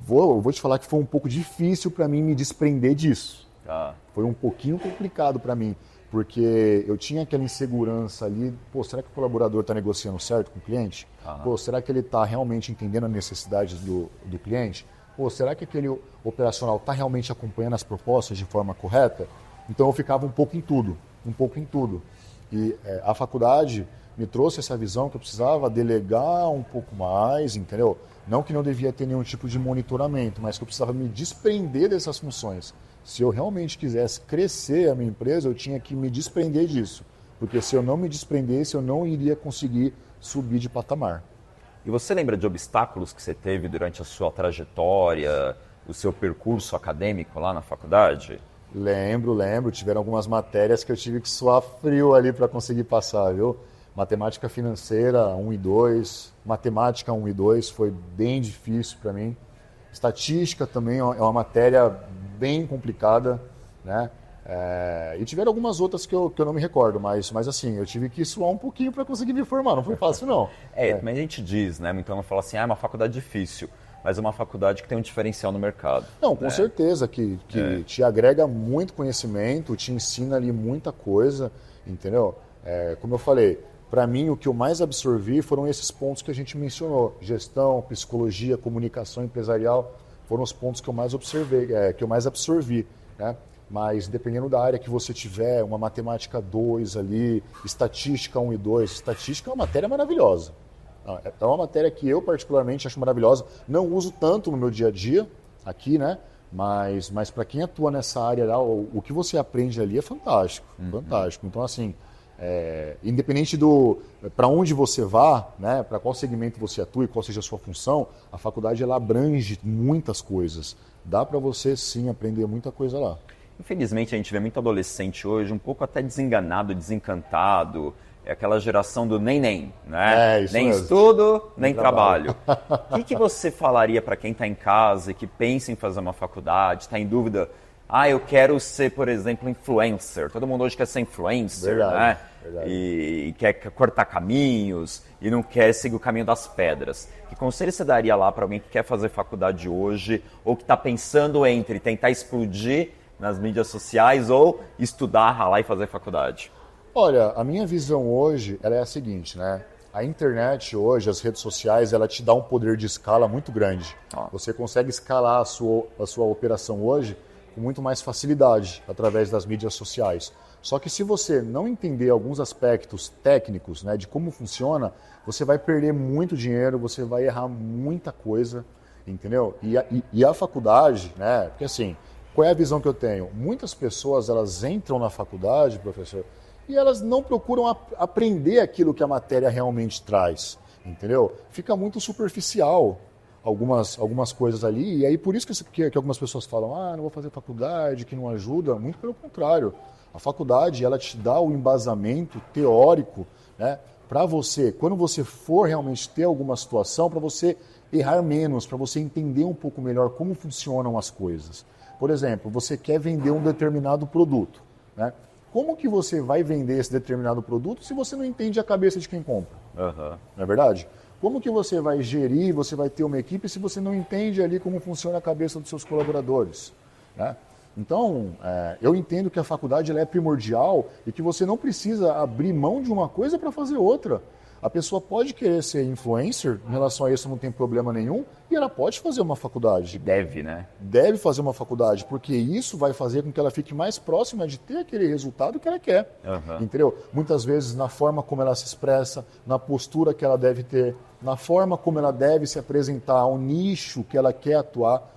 Vou te falar que foi um pouco difícil para mim me desprender disso. Tá. Foi um pouquinho complicado para mim, porque eu tinha aquela insegurança ali, pô, será que o colaborador está negociando certo com o cliente? Pô, será que ele está realmente entendendo a necessidade do cliente? Pô, será que aquele operacional está realmente acompanhando as propostas de forma correta? Então eu ficava um pouco em tudo. E a faculdade me trouxe essa visão que eu precisava delegar um pouco mais, entendeu? Não que não devia ter nenhum tipo de monitoramento, mas que eu precisava me desprender dessas funções. Se eu realmente quisesse crescer a minha empresa, eu tinha que me desprender disso. Porque se eu não me desprendesse, eu não iria conseguir subir de patamar. E você lembra de obstáculos que você teve durante a sua trajetória, o seu percurso acadêmico lá na faculdade? Lembro. Tiveram algumas matérias que eu tive que suar frio ali para conseguir passar, viu? Matemática financeira 1 e 2, matemática 1 e 2 foi bem difícil para mim. Estatística também é uma matéria bem complicada, né? E tiveram algumas outras que eu não me recordo, mas assim, eu tive que suar um pouquinho para conseguir me formar, não foi fácil não. Mas a gente diz, né? Então ela fala assim, é uma faculdade difícil, mas é uma faculdade que tem um diferencial no mercado. Não, com certeza, que te agrega muito conhecimento, te ensina ali muita coisa, entendeu? Como eu falei, para mim o que eu mais absorvi foram esses pontos que a gente mencionou, gestão, psicologia, comunicação empresarial, foram os pontos que eu mais absorvi, né? Mas dependendo da área que você tiver, uma matemática 2 ali, estatística 1 e 2, estatística é uma matéria maravilhosa. É uma matéria que eu particularmente acho maravilhosa, não uso tanto no meu dia a dia aqui, né? Mas para quem atua nessa área lá, o que você aprende ali é fantástico, fantástico. Então assim, independente para onde você vá, né? Para qual segmento você atua e qual seja a sua função, a faculdade ela abrange muitas coisas. Dá para você sim aprender muita coisa lá. Infelizmente, a gente vê muito adolescente hoje, um pouco até desenganado, desencantado. É aquela geração do nem, né? Isso nem mesmo. Estudo, nem trabalho. O que você falaria para quem está em casa e que pensa em fazer uma faculdade, está em dúvida? Eu quero ser, por exemplo, influencer. Todo mundo hoje quer ser influencer, Verdade. E quer cortar caminhos e não quer seguir o caminho das pedras. Que conselho você daria lá para alguém que quer fazer faculdade hoje ou que está pensando entre tentar explodir nas mídias sociais ou estudar, ralar e fazer faculdade? Olha, a minha visão hoje ela é a seguinte, né? A internet hoje, as redes sociais, ela te dá um poder de escala muito grande. Você consegue escalar a sua operação hoje com muito mais facilidade através das mídias sociais. Só que se você não entender alguns aspectos técnicos, né, de como funciona, você vai perder muito dinheiro, você vai errar muita coisa, entendeu? E a faculdade, né, porque assim, qual é a visão que eu tenho? Muitas pessoas, elas entram na faculdade, professor, e elas não procuram aprender aquilo que a matéria realmente traz, entendeu? Fica muito superficial algumas coisas ali, e aí por isso que algumas pessoas falam, não vou fazer faculdade, que não ajuda, muito pelo contrário. A faculdade, ela te dá o embasamento teórico, né, para você, quando você for realmente ter alguma situação, para você errar menos, para você entender um pouco melhor como funcionam as coisas. Por exemplo, você quer vender um determinado produto, né? Como que você vai vender esse determinado produto se você não entende a cabeça de quem compra? Não é verdade? Como que você vai gerir, você vai ter uma equipe se você não entende ali como funciona a cabeça dos seus colaboradores, né? Então, eu entendo que a faculdade ela é primordial e que você não precisa abrir mão de uma coisa para fazer outra. A pessoa pode querer ser influencer, em relação a isso não tem problema nenhum, e ela pode fazer uma faculdade. Deve, né? Deve fazer uma faculdade, porque isso vai fazer com que ela fique mais próxima de ter aquele resultado que ela quer. Entendeu? Muitas vezes na forma como ela se expressa, na postura que ela deve ter, na forma como ela deve se apresentar ao nicho que ela quer atuar.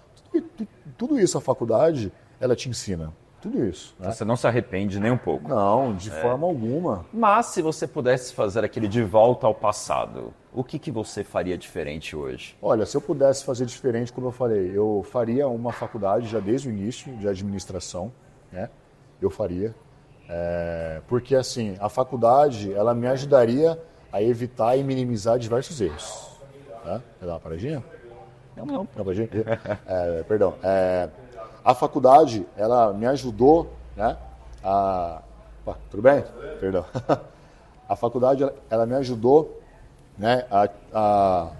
Tudo isso a faculdade, ela te ensina. Tudo isso. Né? Você não se arrepende nem um pouco. Não, de forma alguma. Mas se você pudesse fazer aquele de volta ao passado, o que você faria diferente hoje? Olha, se eu pudesse fazer diferente, como eu falei, eu faria uma faculdade já desde o início de administração, né? Eu faria. Porque assim, a faculdade, ela me ajudaria a evitar e minimizar diversos erros. Tá? Quer dar uma paradinha? Não. Uma paradinha? Perdão. A faculdade, ela me ajudou, né, tudo bem? Perdão. A faculdade, ela me ajudou, né, a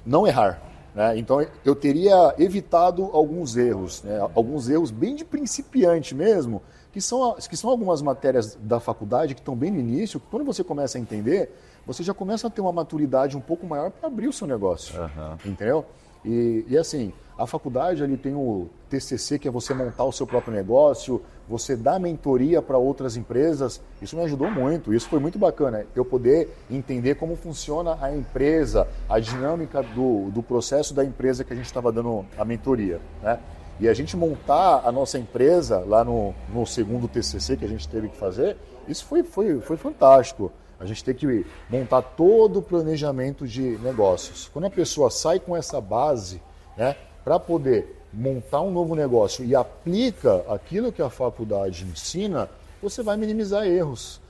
não errar, né? Então, eu teria evitado alguns erros, né, alguns erros bem de principiante mesmo, que são algumas matérias da faculdade que estão bem no início, que quando você começa a entender, você já começa a ter uma maturidade um pouco maior para abrir o seu negócio, entendeu? E assim, a faculdade ali tem o TCC, que é você montar o seu próprio negócio, você dá mentoria para outras empresas. Isso me ajudou muito, isso foi muito bacana. Eu poder entender como funciona a empresa, a dinâmica do processo da empresa que a gente estava dando a mentoria, né? E a gente montar a nossa empresa lá no segundo TCC que a gente teve que fazer, isso foi fantástico. A gente tem que montar todo o planejamento de negócios. Quando a pessoa sai com essa base, né, para poder montar um novo negócio e aplica aquilo que a faculdade ensina, você vai minimizar erros.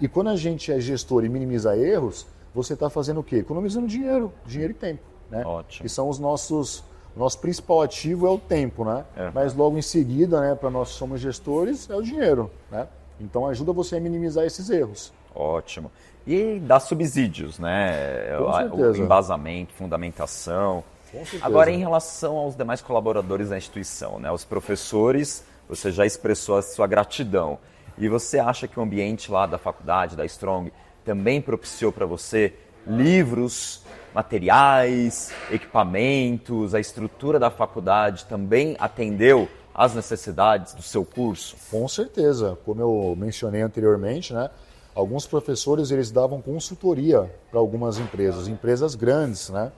E quando a gente é gestor e minimiza erros, você está fazendo o quê? Economizando dinheiro e tempo, né? Ótimo. Que são o nosso principal ativo é o tempo, né? Mas logo em seguida, né, para nós que somos gestores, é o dinheiro, né? Então ajuda você a minimizar esses erros. Ótimo. E dá subsídios, né? Com certeza. O embasamento, fundamentação. Com certeza. Agora, em relação aos demais colaboradores da instituição, né? Os professores, você já expressou a sua gratidão. E você acha que o ambiente lá da faculdade, da Strong, também propiciou para você livros, materiais, equipamentos, a estrutura da faculdade também atendeu às necessidades do seu curso? Com certeza. Como eu mencionei anteriormente, né? Alguns professores, eles davam consultoria para algumas empresas grandes, né?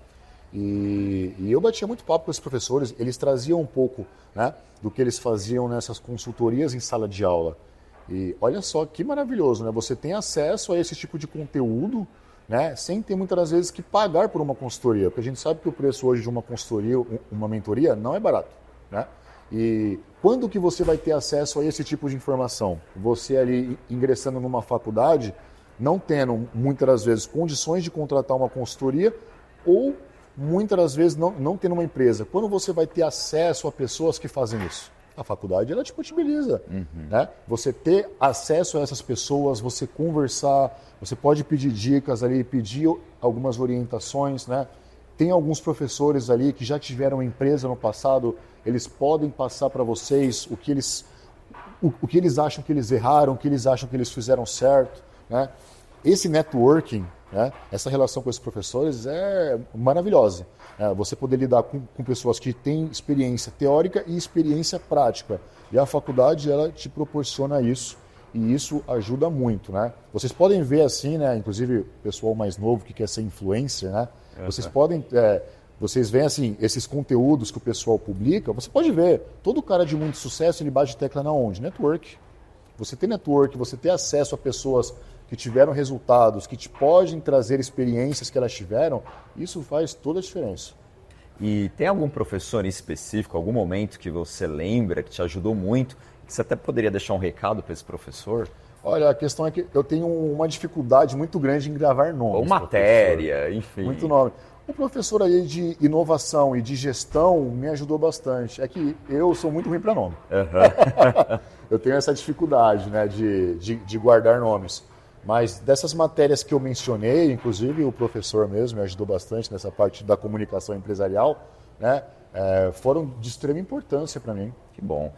E eu batia muito papo com esses professores, eles traziam um pouco, né, do que eles faziam nessas consultorias em sala de aula. E olha só que maravilhoso, né? Você tem acesso a esse tipo de conteúdo, né, sem ter muitas das vezes que pagar por uma consultoria, porque a gente sabe que o preço hoje de uma consultoria, uma mentoria, não é barato, né? E quando que você vai ter acesso a esse tipo de informação? Você ali ingressando numa faculdade, não tendo muitas das vezes condições de contratar uma consultoria ou muitas das vezes não tendo uma empresa. Quando você vai ter acesso a pessoas que fazem isso? A faculdade, ela te possibilita, né? Você ter acesso a essas pessoas, você conversar, você pode pedir dicas ali, pedir algumas orientações, né? tem alguns professores ali que já tiveram empresa no passado, eles podem passar para vocês o que eles acham que eles erraram, o que eles acham que eles fizeram certo, né? Esse networking, né, essa relação com esses professores é maravilhosa. Você poder lidar com pessoas que têm experiência teórica e experiência prática. E a faculdade, ela te proporciona isso. E isso ajuda muito, né? Vocês podem ver assim, né? Inclusive o pessoal mais novo que quer ser influencer, né? Vocês veem assim, esses conteúdos que o pessoal publica, você pode ver, todo cara de muito sucesso, ele bate tecla na onde? Network. Você tem network, você tem acesso a pessoas que tiveram resultados, que te podem trazer experiências que elas tiveram, isso faz toda a diferença. E tem algum professor em específico, algum momento que você lembra, que te ajudou muito, que você até poderia deixar um recado para esse professor? Olha, a questão é que eu tenho uma dificuldade muito grande em gravar nomes. Ou matéria, professor. Enfim. Muito nome. O professor aí de inovação e de gestão me ajudou bastante. É que eu sou muito ruim para nome. Uhum. Eu tenho essa dificuldade, né, de guardar nomes. Mas dessas matérias que eu mencionei, inclusive o professor mesmo me ajudou bastante nessa parte da comunicação empresarial, né, foram de extrema importância para mim. Que bom.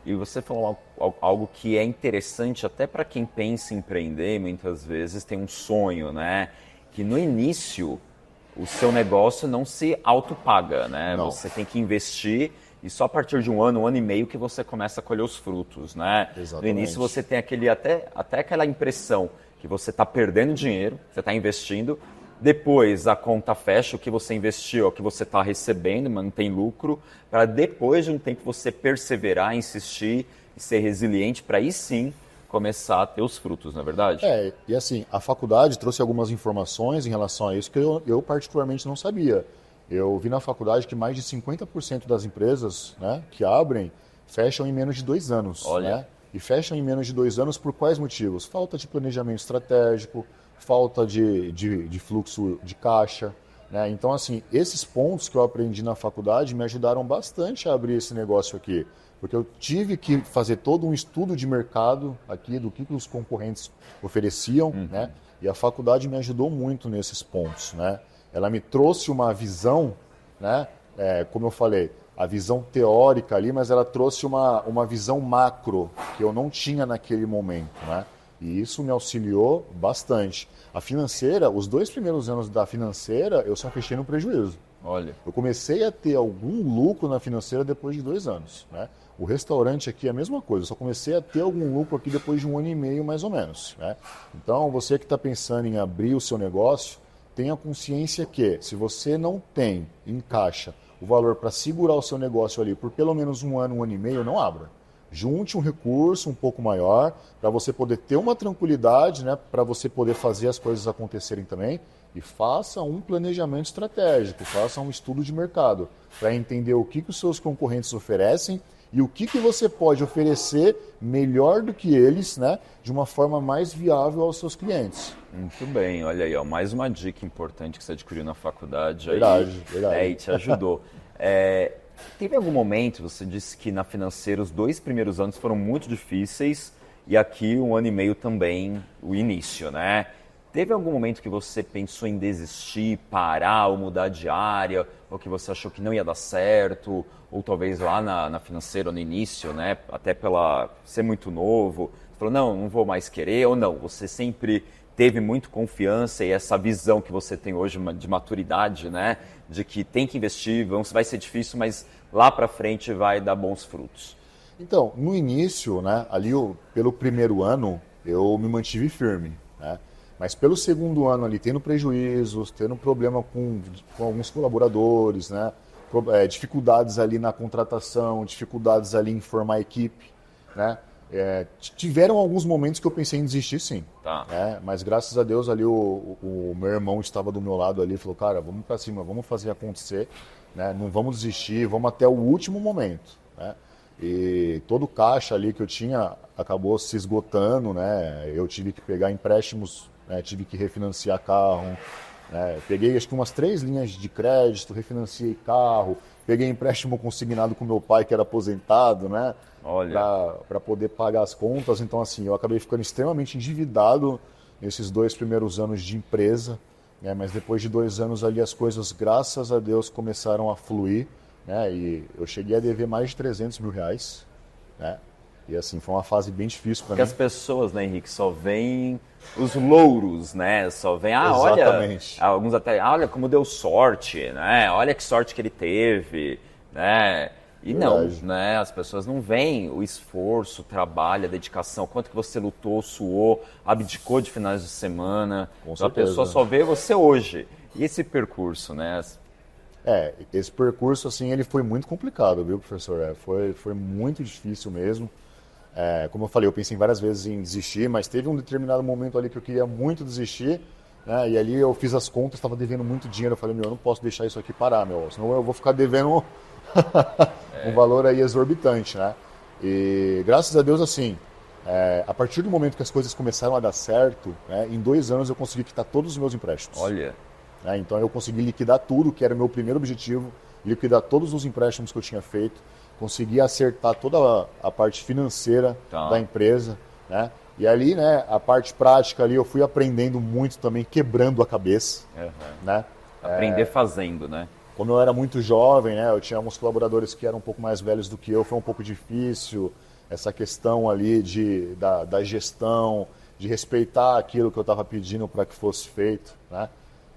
E você falou algo que é interessante até para quem pensa em empreender, muitas vezes tem um sonho, né? Que no início o seu negócio não se autopaga, né? Não. Você tem que investir e só a partir de um ano e meio que você começa a colher os frutos, né? Exatamente. No início você tem até aquela impressão que você está perdendo dinheiro, você está investindo, depois a conta fecha, o que você investiu, o que você está recebendo, mantém lucro, para depois de um tempo você perseverar, insistir e ser resiliente para aí sim começar a ter os frutos, não é verdade? E assim, a faculdade trouxe algumas informações em relação a isso que eu particularmente não sabia. Eu vi na faculdade que mais de 50% das empresas, né, que abrem fecham em menos de 2 anos. Olha. Né? E fecham em menos de 2 anos por quais motivos? Falta de planejamento estratégico, falta de fluxo de caixa. Né? Então, assim, esses pontos que eu aprendi na faculdade me ajudaram bastante a abrir esse negócio aqui. Porque eu tive que fazer todo um estudo de mercado aqui, do que os concorrentes ofereciam, né? E a faculdade me ajudou muito nesses pontos, né? Ela me trouxe uma visão, né? Como eu falei, a visão teórica ali, mas ela trouxe uma visão macro que eu não tinha naquele momento, né? E isso me auxiliou bastante. A financeira, os 2 primeiros anos da financeira, eu só fechei no prejuízo. Olha. Eu comecei a ter algum lucro na financeira depois de 2 anos, né? O restaurante aqui é a mesma coisa, eu só comecei a ter algum lucro aqui depois de 1 ano e meio, mais ou menos, né? Então, você que está pensando em abrir o seu negócio, tenha consciência que, se você não tem em caixa o valor para segurar o seu negócio ali por pelo menos 1 ano, 1 ano e meio, não abra. Junte um recurso um pouco maior para você poder ter uma tranquilidade, né? Para você poder fazer as coisas acontecerem também. E faça um planejamento estratégico, faça um estudo de mercado para entender o que os seus concorrentes oferecem e o que você pode oferecer melhor do que eles, né, de uma forma mais viável aos seus clientes. Muito bem, olha aí, ó, mais uma dica importante que você adquiriu na faculdade. Verdade. E te ajudou. Teve algum momento, você disse que na financeira os 2 primeiros anos foram muito difíceis e aqui 1 ano e meio também o início, né? Teve algum momento que você pensou em desistir, parar ou mudar de área, ou que você achou que não ia dar certo, ou talvez lá na financeira no início, né? Até pela ser muito novo, você falou, não vou mais querer, ou não, você sempre teve muito confiança e essa visão que você tem hoje de maturidade, né? De que tem que investir, vai ser difícil, mas lá para frente vai dar bons frutos. Então, no início, né, ali pelo primeiro ano, eu me mantive firme, né? Mas pelo segundo ano ali, tendo prejuízos, tendo problema com alguns colaboradores, né? Dificuldades ali na contratação, dificuldades ali em formar equipe, né? Tiveram alguns momentos que eu pensei em desistir, sim. Tá. Mas graças a Deus ali o meu irmão estava do meu lado ali e falou, cara, vamos para cima, vamos fazer acontecer, né? Não vamos desistir, vamos até o último momento, né? E todo o caixa ali que eu tinha acabou se esgotando, né? Eu tive que pegar empréstimos, né? Tive que refinanciar carro, né? Peguei acho que umas 3 linhas de crédito, refinanciei carro, peguei empréstimo consignado com meu pai que era aposentado, né? Para poder pagar as contas. Então assim, eu acabei ficando extremamente endividado nesses 2 primeiros anos de empresa, né? Mas depois de 2 anos ali as coisas, graças a Deus, começaram a fluir, né? E eu cheguei a dever mais de 300 mil reais, né? E assim, foi uma fase bem difícil para mim. Porque as pessoas, né, Henrique, só veem os louros, né? Só veem, Exatamente. olha, alguns até, olha como deu sorte, né? Olha que sorte que ele teve, né? E Verdade. não, né? As pessoas não veem o esforço, o trabalho, a dedicação, quanto que você lutou, suou, abdicou de finais de semana. Com Então, a certeza. pessoa só vê você hoje. E esse percurso, né? Esse percurso, assim, ele foi muito complicado, viu, professor? Foi muito difícil mesmo. Como eu falei, eu pensei várias vezes em desistir, mas teve um determinado momento ali que eu queria muito desistir, né? E ali eu fiz as contas, estava devendo muito dinheiro. Eu falei, eu não posso deixar isso aqui parar, senão eu vou ficar devendo um valor aí exorbitante, né? E graças a Deus, assim, a partir do momento que as coisas começaram a dar certo, né, em 2 anos eu consegui quitar todos os meus empréstimos. Olha, Então eu consegui liquidar tudo, que era o meu primeiro objetivo, liquidar todos os empréstimos que eu tinha feito, consegui acertar toda a parte financeira da empresa, né? E ali, né, a parte prática ali eu fui aprendendo muito também, quebrando a cabeça, né? aprender fazendo, né? Como eu era muito jovem, né, eu tinha alguns colaboradores que eram um pouco mais velhos do que eu, foi um pouco difícil essa questão ali da gestão, de respeitar aquilo que eu estava pedindo para que fosse feito, né?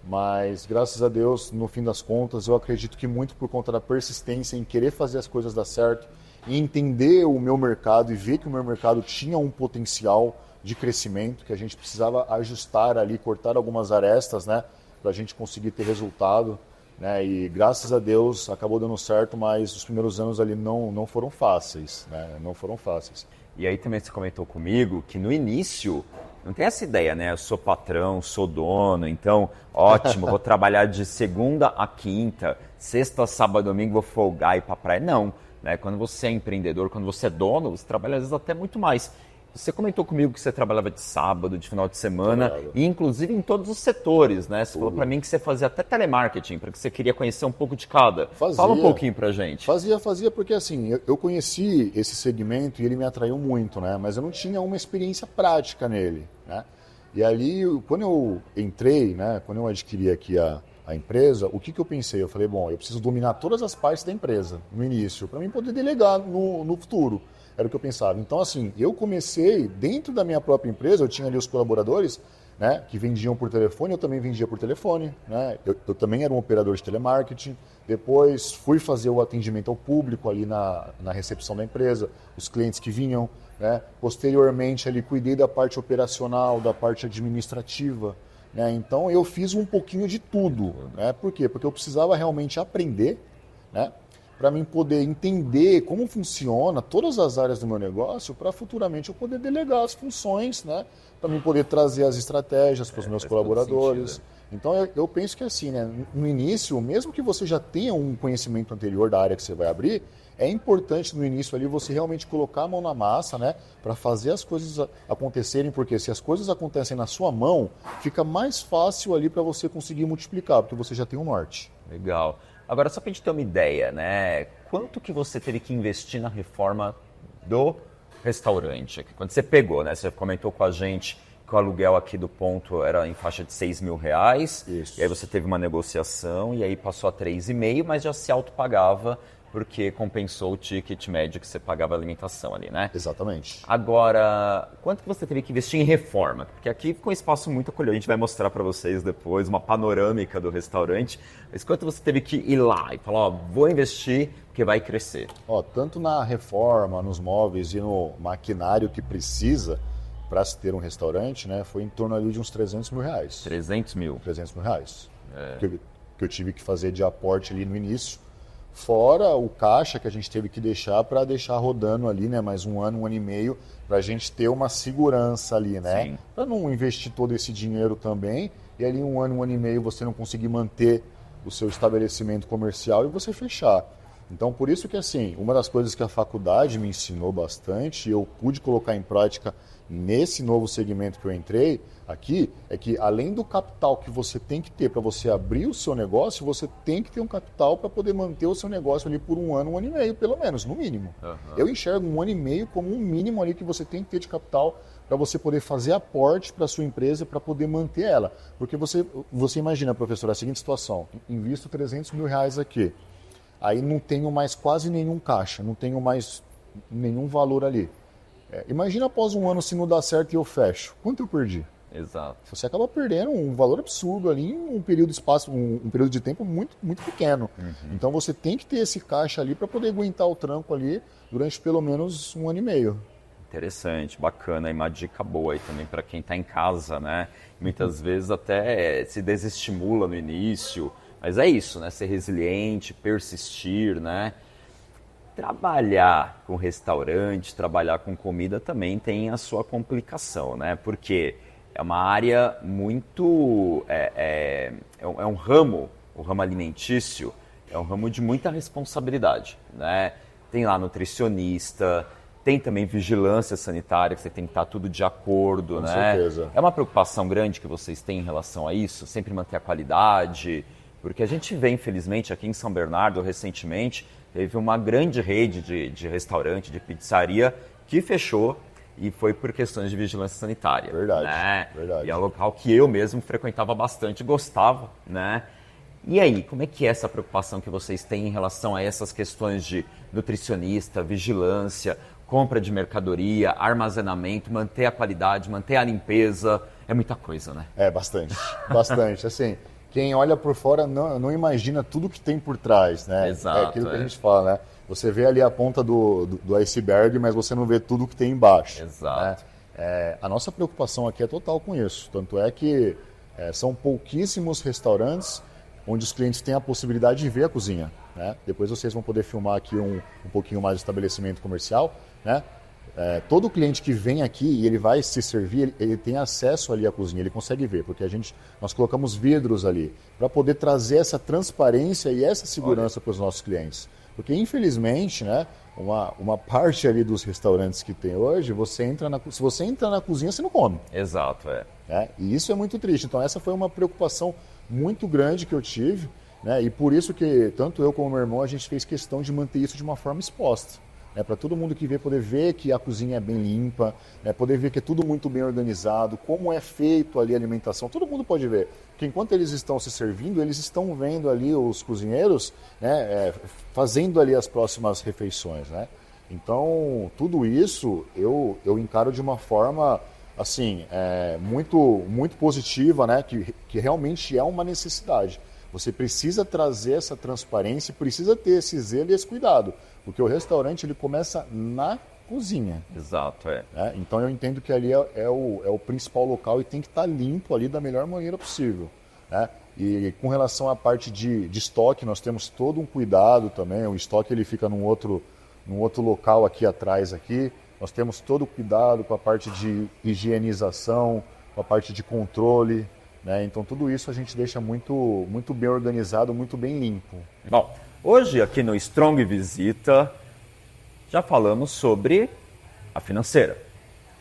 Mas, graças a Deus, no fim das contas, eu acredito que muito por conta da persistência em querer fazer as coisas dar certo e entender o meu mercado e ver que o meu mercado tinha um potencial de crescimento, que a gente precisava ajustar ali, cortar algumas arestas, né, para a gente conseguir ter resultado, né? E, graças a Deus, acabou dando certo, mas os primeiros anos ali não foram fáceis, né? Não foram fáceis. E aí também você comentou comigo que no início não tem essa ideia, né? Eu sou patrão, sou dono, então ótimo, vou trabalhar de segunda a quinta, sexta, sábado, domingo, vou folgar e ir pra praia. Não, né? Quando você é empreendedor, quando você é dono, você trabalha às vezes até muito mais. Você comentou comigo que você trabalhava de sábado, de final de semana, e inclusive em todos os setores, né? Você falou para mim que você fazia até telemarketing, porque você queria conhecer um pouco de cada. Fala um pouquinho pra gente. Fazia porque assim, eu conheci esse segmento e ele me atraiu muito, né? Mas eu não tinha uma experiência prática nele, né? E ali, quando eu entrei, né? Quando eu adquiri aqui a empresa, o que eu pensei? Eu falei, bom, eu preciso dominar todas as partes da empresa no início, para mim poder delegar no futuro. Era o que eu pensava. Então, assim, eu comecei dentro da minha própria empresa, eu tinha ali os colaboradores, né, que vendiam por telefone, eu também vendia por telefone, né? Eu também era um operador de telemarketing. Depois fui fazer o atendimento ao público ali na recepção da empresa, os clientes que vinham, né? Posteriormente ali cuidei da parte operacional, da parte administrativa, né? Então eu fiz um pouquinho de tudo, né? Por quê? Porque eu precisava realmente aprender, né, para mim poder entender como funciona todas as áreas do meu negócio, para futuramente eu poder delegar as funções, né? Para mim poder trazer as estratégias para os meus colaboradores. Então eu penso que assim, né? No início, mesmo que você já tenha um conhecimento anterior da área que você vai abrir, é importante no início ali você realmente colocar a mão na massa, né? Para fazer as coisas acontecerem, porque se as coisas acontecem na sua mão, fica mais fácil ali para você conseguir multiplicar, porque você já tem um norte. Legal. Agora, só para a gente ter uma ideia, né? Quanto que você teve que investir na reforma do restaurante? Quando você pegou, né? Você comentou com a gente que o aluguel aqui do ponto era em faixa de R$6.000. Isso. E aí você teve uma negociação e aí passou a 3,5, mas já se autopagava porque compensou o ticket médio que você pagava a alimentação ali, né? Exatamente. Agora, quanto que você teve que investir em reforma? Porque aqui ficou um espaço muito acolhedor, a gente vai mostrar para vocês depois uma panorâmica do restaurante. Mas quanto você teve que ir lá e falar, ó, vou investir porque vai crescer? Ó, tanto na reforma, nos móveis e no maquinário que precisa para se ter um restaurante, né, foi em torno ali de uns R$300 mil. 300 mil. R$300 mil. Que eu tive que fazer de aporte ali no início. Fora o caixa que a gente teve que deixar para deixar rodando ali, né, mais um ano e meio, para a gente ter uma segurança ali, né? Para não investir todo esse dinheiro também e ali um ano e meio você não conseguir manter o seu estabelecimento comercial e você fechar. Então, por isso que, assim, uma das coisas que a faculdade me ensinou bastante, e eu pude colocar em prática nesse novo segmento que eu entrei aqui, é que além do capital que você tem que ter para você abrir o seu negócio, você tem que ter um capital para poder manter o seu negócio ali por 1 ano, 1 ano e meio, pelo menos, no mínimo. Eu enxergo 1 ano e meio como um mínimo ali que você tem que ter de capital para você poder fazer aporte para a sua empresa, para poder manter ela. Porque você imagina, professor, a seguinte situação: invisto R$300 mil aqui, aí não tenho mais quase nenhum caixa, não tenho mais nenhum valor ali. Imagina após 1 ano, se não dá certo e eu fecho, quanto eu perdi? Exato. Você acaba perdendo um valor absurdo ali em um período de espaço, um período de tempo muito, muito pequeno. Então você tem que ter esse caixa ali para poder aguentar o tranco ali durante pelo menos 1 ano e meio. Interessante, bacana, e uma dica boa aí também para quem está em casa, né? Muitas vezes até se desestimula no início, mas é isso, né? Ser resiliente, persistir, né? Trabalhar com restaurante, trabalhar com comida também tem a sua complicação, né? Porque é uma área muito... É um ramo, o ramo alimentício, é um ramo de muita responsabilidade, né? Tem lá nutricionista, tem também vigilância sanitária, que você tem que estar tudo de acordo, Com né? certeza. É uma preocupação grande que vocês têm em relação a isso? Sempre manter a qualidade? Porque a gente vê, infelizmente, aqui em São Bernardo, recentemente, teve uma grande rede de restaurante, de pizzaria, que fechou e foi por questões de vigilância sanitária. Verdade, né? verdade. E é um local que eu mesmo frequentava bastante, gostava, né? E aí, como é que é essa preocupação que vocês têm em relação a essas questões de nutricionista, vigilância, compra de mercadoria, armazenamento, manter a qualidade, manter a limpeza? É muita coisa, né? É, bastante, bastante. Assim, quem olha por fora não imagina tudo que tem por trás, né? Exato, é aquilo que a gente fala, né? Você vê ali a ponta do iceberg, mas você não vê tudo que tem embaixo. Exato. Né? A nossa preocupação aqui é total com isso. Tanto é que são pouquíssimos restaurantes onde os clientes têm a possibilidade de ver a cozinha. Né? Depois vocês vão poder filmar aqui um pouquinho mais do estabelecimento comercial. Né? Todo cliente que vem aqui e ele vai se servir, ele tem acesso ali à cozinha, ele consegue ver, porque nós colocamos vidros ali para poder trazer essa transparência e essa segurança para os nossos clientes. Porque, infelizmente, né, uma parte ali dos restaurantes que tem hoje, se você entra na cozinha, você não come. Exato, E isso é muito triste. Então, essa foi uma preocupação muito grande que eu tive, né, e por isso que tanto eu como meu irmão, a gente fez questão de manter isso de uma forma exposta. Para todo mundo que vê poder ver que a cozinha é bem limpa, poder ver que é tudo muito bem organizado, como é feito ali a alimentação, todo mundo pode ver. Porque enquanto eles estão se servindo, eles estão vendo ali os cozinheiros, né, fazendo ali as próximas refeições. Né? Então, tudo isso eu encaro de uma forma assim, muito, muito positiva, né, que realmente é uma necessidade. Você precisa trazer essa transparência, precisa ter esse zelo e esse cuidado. Porque o restaurante ele começa na cozinha. Exato, Então eu entendo que ali é o principal local e tem que estar limpo ali da melhor maneira possível. Né? E com relação à parte de estoque, nós temos todo um cuidado também. O estoque ele fica num outro local aqui atrás. Aqui. Nós temos todo o cuidado com a parte de higienização, com a parte de controle. Né? Então tudo isso a gente deixa muito, muito bem organizado, muito bem limpo. Bom, hoje aqui no Strong Visita já falamos sobre a financeira,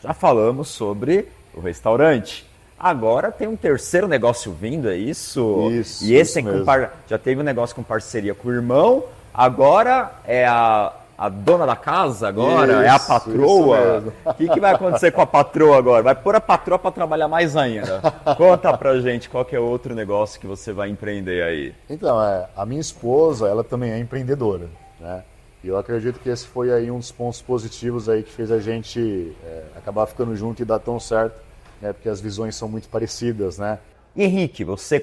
já falamos sobre o restaurante. Agora tem um terceiro negócio vindo, é isso? Isso, e esse isso mesmo. Já teve um negócio com parceria com o irmão, agora é a dona da casa agora? Isso, é a patroa? isso O que vai acontecer com a patroa agora? Vai pôr a patroa para trabalhar mais ainda. Conta pra gente qual que é outro negócio que você vai empreender aí. Então, a minha esposa, ela também é empreendedora. Né? E eu acredito que esse foi aí um dos pontos positivos aí que fez a gente acabar ficando junto e dar tão certo, né? Porque as visões são muito parecidas, né? E Henrique, você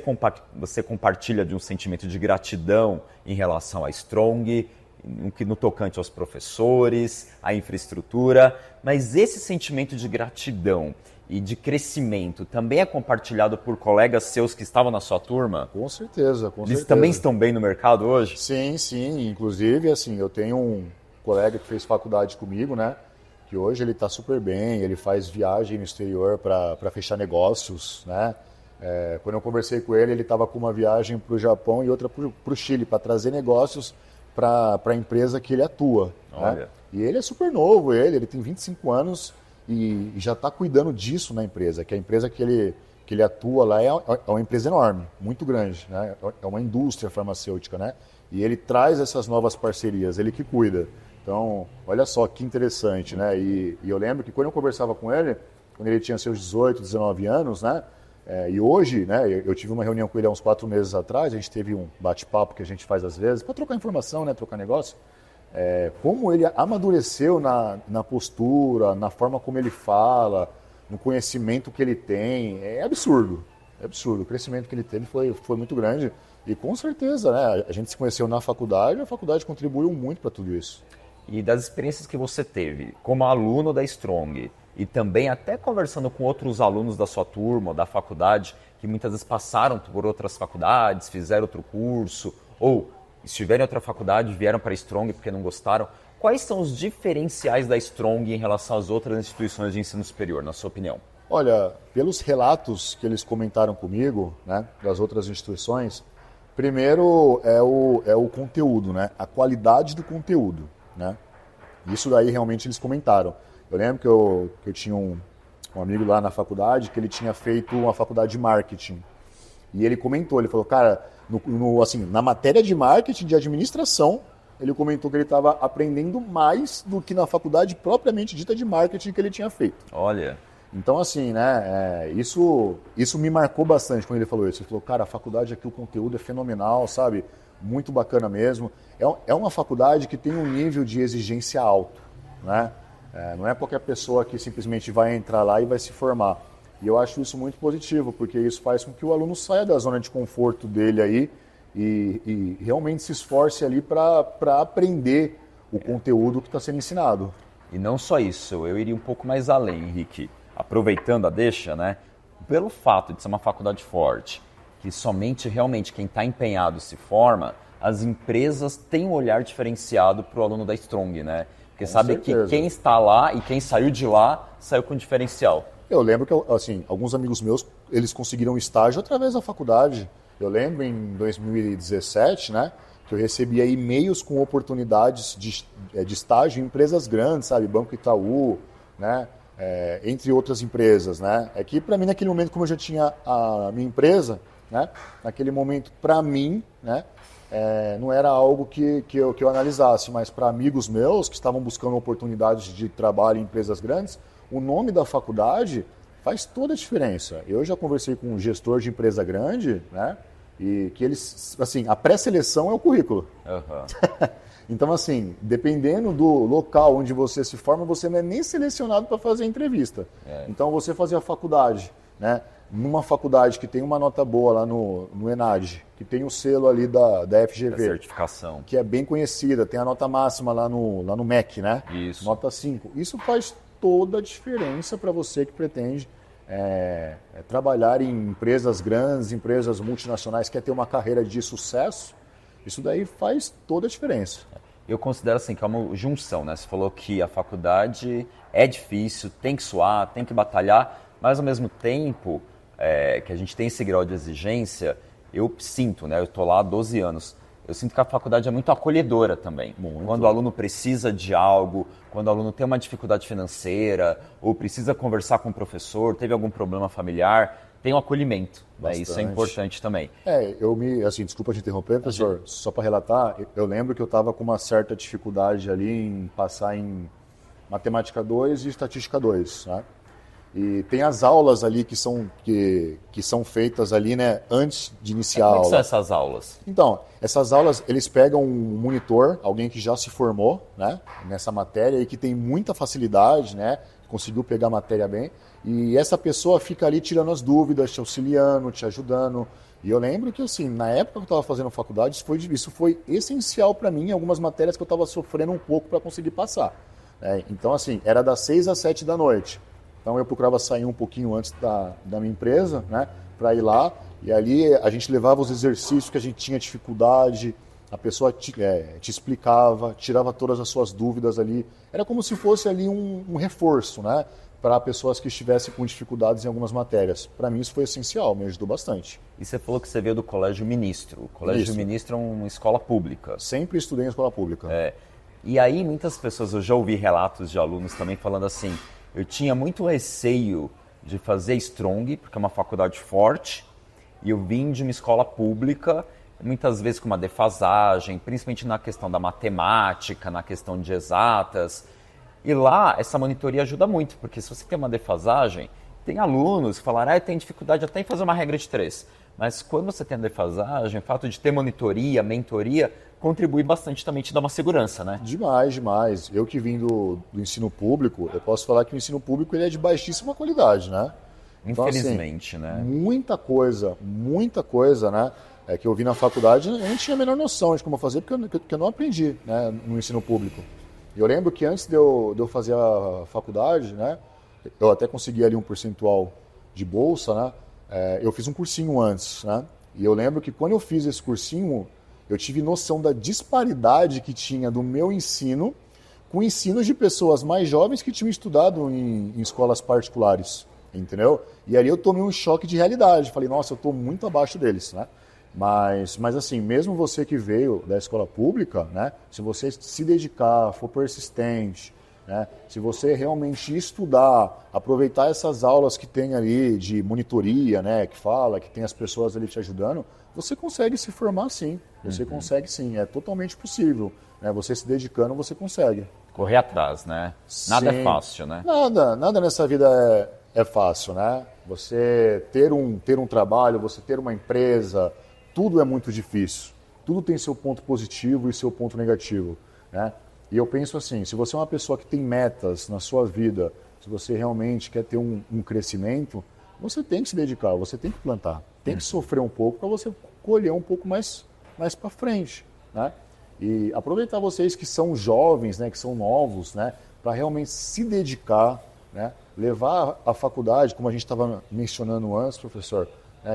compartilha de um sentimento de gratidão em relação à Strong, no tocante aos professores, à infraestrutura, mas esse sentimento de gratidão e de crescimento também é compartilhado por colegas seus que estavam na sua turma? Com certeza, com Eles certeza. também estão bem no mercado hoje? Sim, sim. Inclusive, assim, eu tenho um colega que fez faculdade comigo, né? Que hoje ele está super bem, ele faz viagem no exterior para fechar negócios, né? Quando eu conversei com ele, ele estava com uma viagem para o Japão e outra para o Chile, para trazer negócios para a empresa que ele atua. Olha. Né? E ele é super novo, ele tem 25 anos e já está cuidando disso na empresa, que a empresa que ele atua lá é uma empresa enorme, muito grande, né? É uma indústria farmacêutica, né? E ele traz essas novas parcerias, ele que cuida. Então, olha só que interessante, né? E eu lembro que quando eu conversava com ele, quando ele tinha seus 18, 19 anos, né? E hoje, né? Eu tive uma reunião com ele há uns 4 meses atrás, a gente teve um bate-papo que a gente faz às vezes, para trocar informação, né? Trocar negócio. Como ele amadureceu na postura, na forma como ele fala, no conhecimento que ele tem, é absurdo. É absurdo. O crescimento que ele teve foi muito grande. E com certeza, né? A gente se conheceu na faculdade, a faculdade contribuiu muito para tudo isso. E das experiências que você teve como aluno da Strong e também até conversando com outros alunos da sua turma, da faculdade, que muitas vezes passaram por outras faculdades, fizeram outro curso, ou estiveram em outra faculdade, vieram para a Strong porque não gostaram. Quais são os diferenciais da Strong em relação às outras instituições de ensino superior, na sua opinião? Olha, pelos relatos que eles comentaram comigo, né, das outras instituições, primeiro é o conteúdo, né, a qualidade do conteúdo, né? Isso daí realmente eles comentaram. Eu lembro que eu tinha um amigo lá na faculdade que ele tinha feito uma faculdade de marketing. E ele comentou, ele falou, cara, assim, na matéria de marketing, de administração, ele comentou que ele estava aprendendo mais do que na faculdade propriamente dita de marketing que ele tinha feito. Olha. Então, assim, né, isso me marcou bastante quando ele falou isso. Ele falou, cara, a faculdade aqui, o conteúdo é fenomenal, sabe? Muito bacana mesmo. É uma faculdade que tem um nível de exigência alto, né? Não é qualquer pessoa que simplesmente vai entrar lá e vai se formar. E eu acho isso muito positivo, porque isso faz com que o aluno saia da zona de conforto dele aí e realmente se esforce ali para aprender o conteúdo que está sendo ensinado. E não só isso, eu iria um pouco mais além, Henrique. Aproveitando a deixa, né? Pelo fato de ser uma faculdade forte, que somente realmente quem está empenhado se forma, as empresas têm um olhar diferenciado para o aluno da Strong, né? Porque Com sabe certeza. que quem está lá e quem saiu de lá, saiu com diferencial. Eu lembro que, assim, alguns amigos meus, eles conseguiram estágio através da faculdade. Eu lembro em 2017, né, que eu recebia e-mails com oportunidades de estágio em empresas grandes, sabe, Banco Itaú, né, entre outras empresas, né. É que para mim naquele momento, como eu já tinha a minha empresa, né, naquele momento para mim, né, não era algo que eu analisasse, mas para amigos meus que estavam buscando oportunidades de trabalho em empresas grandes, o nome da faculdade faz toda a diferença. Eu já conversei com um gestor de empresa grande, né? E que eles, assim, a pré-seleção é o currículo. Uhum. Então, assim, dependendo do local onde você se forma, você não é nem selecionado para fazer a entrevista. Então, você fazer a faculdade, né? Numa faculdade que tem uma nota boa lá no ENAD, que tem o selo ali da FGV. A certificação. Que é bem conhecida, tem a nota máxima lá no MEC, né? Isso. Nota 5. Isso faz toda a diferença para você que pretende trabalhar em empresas grandes, empresas multinacionais, quer ter uma carreira de sucesso. Isso daí faz toda a diferença. Eu considero assim que é uma junção, né? Você falou que a faculdade é difícil, tem que suar, tem que batalhar, mas ao mesmo tempo que a gente tem esse grau de exigência, eu sinto, né? Eu estou lá há 12 anos. Eu sinto que a faculdade é muito acolhedora também. Muito. Quando o aluno precisa de algo, quando o aluno tem uma dificuldade financeira, ou precisa conversar com o professor, teve algum problema familiar, tem um acolhimento. Né? Isso é importante também. Desculpa te interromper, professor, só para relatar, eu lembro que eu estava com uma certa dificuldade ali em passar em Matemática 2 e Estatística 2, né? E tem as aulas ali que são feitas ali, né, antes de iniciar a aula. Como são essas aulas? Então, essas aulas, eles pegam um monitor, alguém que já se formou, né, nessa matéria e que tem muita facilidade, né, conseguiu pegar a matéria bem, e essa pessoa fica ali tirando as dúvidas, te auxiliando, te ajudando. E eu lembro que, assim, na época que eu estava fazendo faculdade, isso foi essencial para mim em algumas matérias que eu estava sofrendo um pouco para conseguir passar. Né? Então, assim, era das 6 às 7 da noite. Então eu procurava sair um pouquinho antes da minha empresa, né, para ir lá, e ali a gente levava os exercícios que a gente tinha dificuldade, a pessoa te explicava, tirava todas as suas dúvidas ali. Era como se fosse ali um reforço, né, para pessoas que estivessem com dificuldades em algumas matérias. Para mim isso foi essencial, me ajudou bastante. E você falou que você veio do Colégio Ministro. O Colégio Ministro é uma escola pública. Sempre estudei em escola pública. E aí muitas pessoas, eu já ouvi relatos de alunos também falando assim, eu tinha muito receio de fazer Strong, porque é uma faculdade forte, e eu vim de uma escola pública, muitas vezes com uma defasagem, principalmente na questão da matemática, na questão de exatas. E lá, essa monitoria ajuda muito, porque se você tem uma defasagem, tem alunos que falaram, tem dificuldade até em fazer uma regra de 3. Mas quando você tem a defasagem, o fato de ter monitoria, mentoria, contribui bastante também, te dá uma segurança, né? Demais, demais. Eu que vim do ensino público, eu posso falar que o ensino público ele é de baixíssima qualidade, né? Então, Infelizmente, assim, né? Muita coisa, né? Que eu vi na faculdade, eu não tinha a menor noção de como fazer, porque eu não aprendi, né, no ensino público. Eu lembro que antes de eu fazer a faculdade, né, eu até consegui ali um percentual de bolsa, né, eu fiz um cursinho antes, né, e eu lembro que quando eu fiz esse cursinho, eu tive noção da disparidade que tinha do meu ensino com ensinos de pessoas mais jovens que tinham estudado em escolas particulares, entendeu? E ali eu tomei um choque de realidade, falei, nossa, eu estou muito abaixo deles, né? Mas assim, mesmo você que veio da escola pública, né, se você se dedicar, for persistente, né, se você realmente estudar, aproveitar essas aulas que tem ali de monitoria, né, que tem as pessoas ali te ajudando, você consegue se formar sim, você consegue sim, é totalmente possível. Né, você se dedicando, você consegue. Correr atrás, né? Nada é fácil, né? Nada nessa vida é fácil, né? Você ter um trabalho, você ter uma empresa, tudo é muito difícil. Tudo tem seu ponto positivo e seu ponto negativo, né? E eu penso assim, se você é uma pessoa que tem metas na sua vida, se você realmente quer ter um crescimento, você tem que se dedicar, você tem que plantar, tem que sofrer um pouco para você colher um pouco mais para frente, né? E aproveitar vocês que são jovens, né, que são novos, né, para realmente se dedicar, né, levar a faculdade, como a gente estava mencionando antes, professor,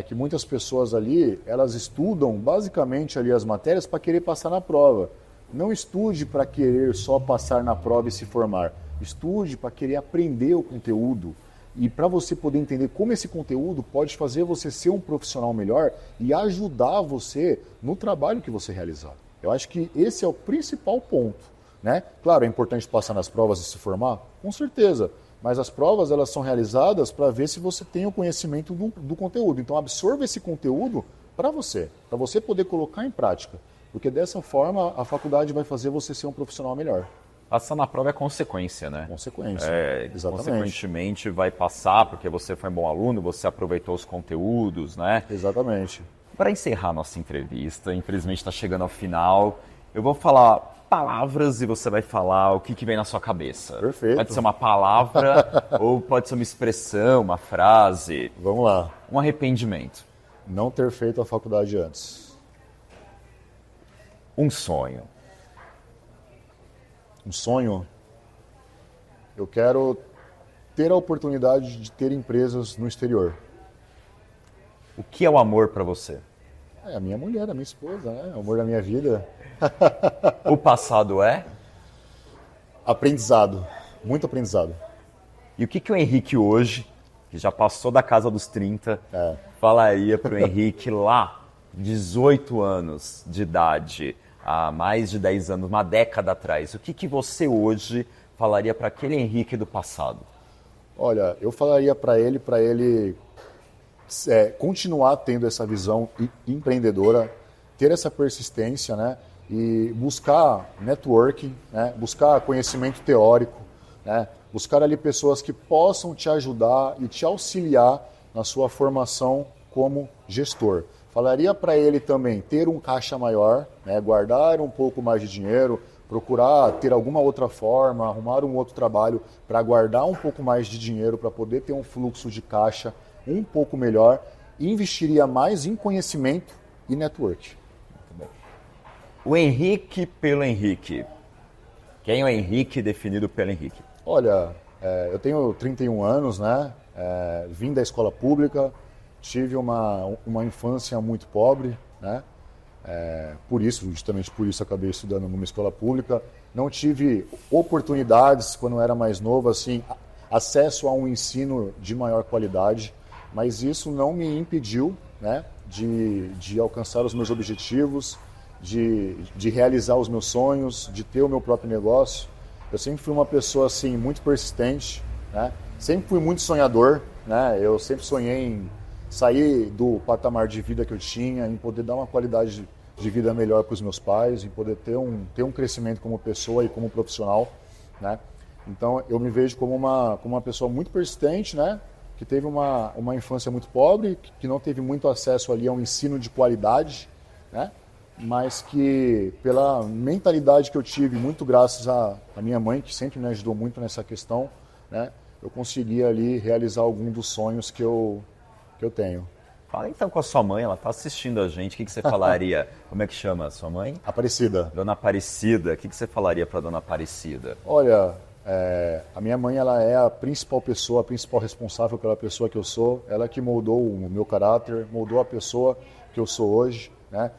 que muitas pessoas ali, elas estudam basicamente ali as matérias para querer passar na prova. Não estude para querer só passar na prova e se formar. Estude para querer aprender o conteúdo e para você poder entender como esse conteúdo pode fazer você ser um profissional melhor e ajudar você no trabalho que você realizar. Eu acho que esse é o principal ponto, né? Claro, é importante passar nas provas e se formar, com certeza. Mas as provas elas são realizadas para ver se você tem o conhecimento do conteúdo. Então absorva esse conteúdo para você poder colocar em prática. Porque dessa forma a faculdade vai fazer você ser um profissional melhor. Passar na prova é consequência, né? Consequência, exatamente. Consequentemente vai passar porque você foi um bom aluno, você aproveitou os conteúdos, né? Exatamente. Para encerrar nossa entrevista, infelizmente está chegando ao final, eu vou falar palavras e você vai falar o que vem na sua cabeça. Perfeito. Pode ser uma palavra ou pode ser uma expressão, uma frase. Vamos lá. Um arrependimento. Não ter feito a faculdade antes. Um sonho. Um sonho? Eu quero ter a oportunidade de ter empresas no exterior. O que é o amor para você? É a minha mulher, a minha esposa, né? O amor da minha vida. O passado é? Aprendizado, muito aprendizado. E o que o Henrique hoje, que já passou da casa dos 30, falaria para o Henrique lá, 18 anos de idade, há mais de 10 anos, uma década atrás? O que você hoje falaria para aquele Henrique do passado? Olha, eu falaria para ele continuar tendo essa visão empreendedora, ter essa persistência, né? E buscar networking, né? Buscar conhecimento teórico, né? Buscar ali pessoas que possam te ajudar e te auxiliar na sua formação como gestor. Falaria para ele também ter um caixa maior, né? Guardar um pouco mais de dinheiro, procurar ter alguma outra forma, arrumar um outro trabalho para guardar um pouco mais de dinheiro para poder ter um fluxo de caixa um pouco melhor, investiria mais em conhecimento e network. O Henrique pelo Henrique. Quem é o Henrique definido pelo Henrique? Olha, eu tenho 31 anos, né? Vim da escola pública, tive uma infância muito pobre, né? Justamente por isso acabei estudando numa escola pública. Não tive oportunidades quando eu era mais novo, assim, acesso a um ensino de maior qualidade, mas isso não me impediu, né, de alcançar os meus objetivos, de realizar os meus sonhos, de ter o meu próprio negócio. Eu sempre fui uma pessoa assim, muito persistente, né? Sempre fui muito sonhador, né? Eu sempre sonhei em sair do patamar de vida que eu tinha, em poder dar uma qualidade de vida melhor para os meus pais, em poder ter um crescimento como pessoa e como profissional, né? Então eu me vejo como uma pessoa muito persistente, né? Que teve uma infância muito pobre, que não teve muito acesso ali a um ensino de qualidade, né? Mas que pela mentalidade que eu tive, muito graças à minha mãe, que sempre me ajudou muito nessa questão, né? Eu consegui ali realizar algum dos sonhos que eu tenho. Fala então com a sua mãe, ela está assistindo a gente, o que você falaria? Como é que chama a sua mãe? Aparecida. Dona Aparecida, o que você falaria para Dona Aparecida? Olha, a minha mãe, ela é a principal pessoa, a principal responsável pela pessoa que eu sou, ela que moldou o meu caráter, moldou a pessoa que eu sou hoje, né?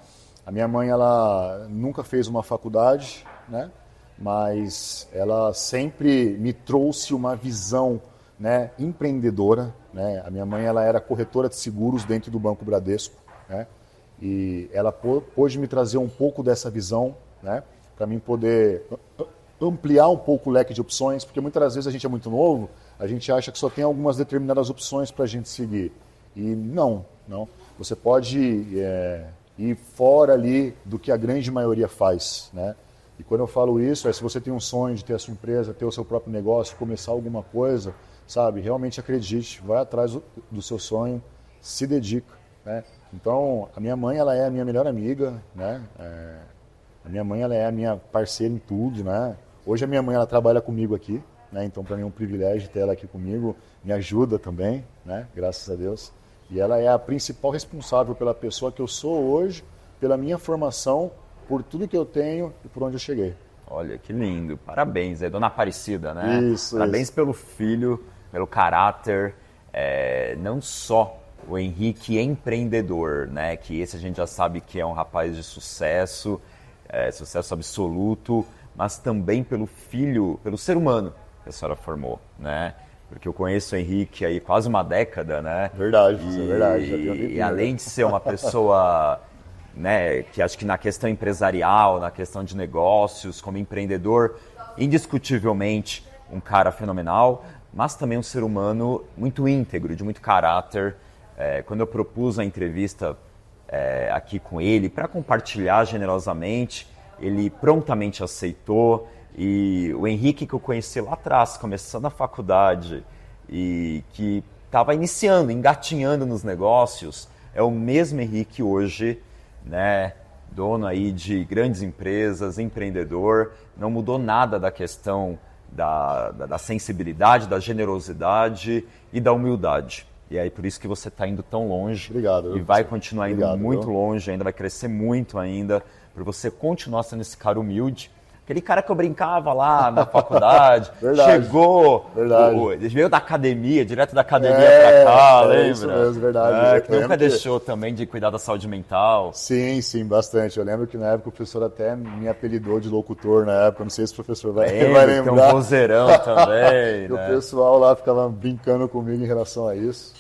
A minha mãe, ela nunca fez uma faculdade, né? Mas ela sempre me trouxe uma visão, né, empreendedora, né? A minha mãe, ela era corretora de seguros dentro do Banco Bradesco, né? E ela pôde me trazer um pouco dessa visão, né, para mim poder ampliar um pouco o leque de opções, porque muitas vezes a gente é muito novo, a gente acha que só tem algumas determinadas opções para a gente seguir. E não. Você pode ir fora ali do que a grande maioria faz, né? E quando eu falo isso, se você tem um sonho de ter a sua empresa, ter o seu próprio negócio, começar alguma coisa, sabe? Realmente acredite, vai atrás do seu sonho, se dedica, né? Então, a minha mãe, ela é a minha melhor amiga, né? A minha mãe, ela é a minha parceira em tudo, né? Hoje a minha mãe, ela trabalha comigo aqui, né? Então, para mim é um privilégio ter ela aqui comigo, me ajuda também, né? Graças a Deus. E ela é a principal responsável pela pessoa que eu sou hoje, pela minha formação, por tudo que eu tenho e por onde eu cheguei. Olha, que lindo. Parabéns, é Dona Aparecida, né? Isso. Parabéns pelo filho, pelo caráter, não só o Henrique empreendedor, né? Que esse a gente já sabe que é um rapaz de sucesso, sucesso absoluto, mas também pelo filho, pelo ser humano que a senhora formou, né? Porque eu conheço o Henrique aí quase uma década, né? Verdade, isso é verdade. Já tenho E além de ser uma pessoa, né, que acho que na questão empresarial, na questão de negócios, como empreendedor, indiscutivelmente um cara fenomenal, mas também um ser humano muito íntegro, de muito caráter. Quando eu propus a entrevista aqui com ele para compartilhar generosamente, ele prontamente aceitou. E o Henrique que eu conheci lá atrás, começando a faculdade e que estava iniciando, engatinhando nos negócios, é o mesmo Henrique hoje, né, dono aí de grandes empresas, empreendedor. Não mudou nada da questão da sensibilidade, da generosidade e da humildade. E aí por isso que você está indo tão longe. Obrigado. E vai continuar indo muito longe ainda, vai crescer muito ainda, por você continuar sendo esse cara humilde. Aquele cara que eu brincava lá na faculdade, chegou, veio da academia, direto da academia pra cá, lembra? Isso mesmo, verdade. Que nunca deixou também de cuidar da saúde mental. Sim, bastante. Eu lembro que na época o professor até me apelidou de locutor na época, não sei se o professor vai lembrar. Tem um vozeirão também, né? O pessoal lá ficava brincando comigo em relação a isso.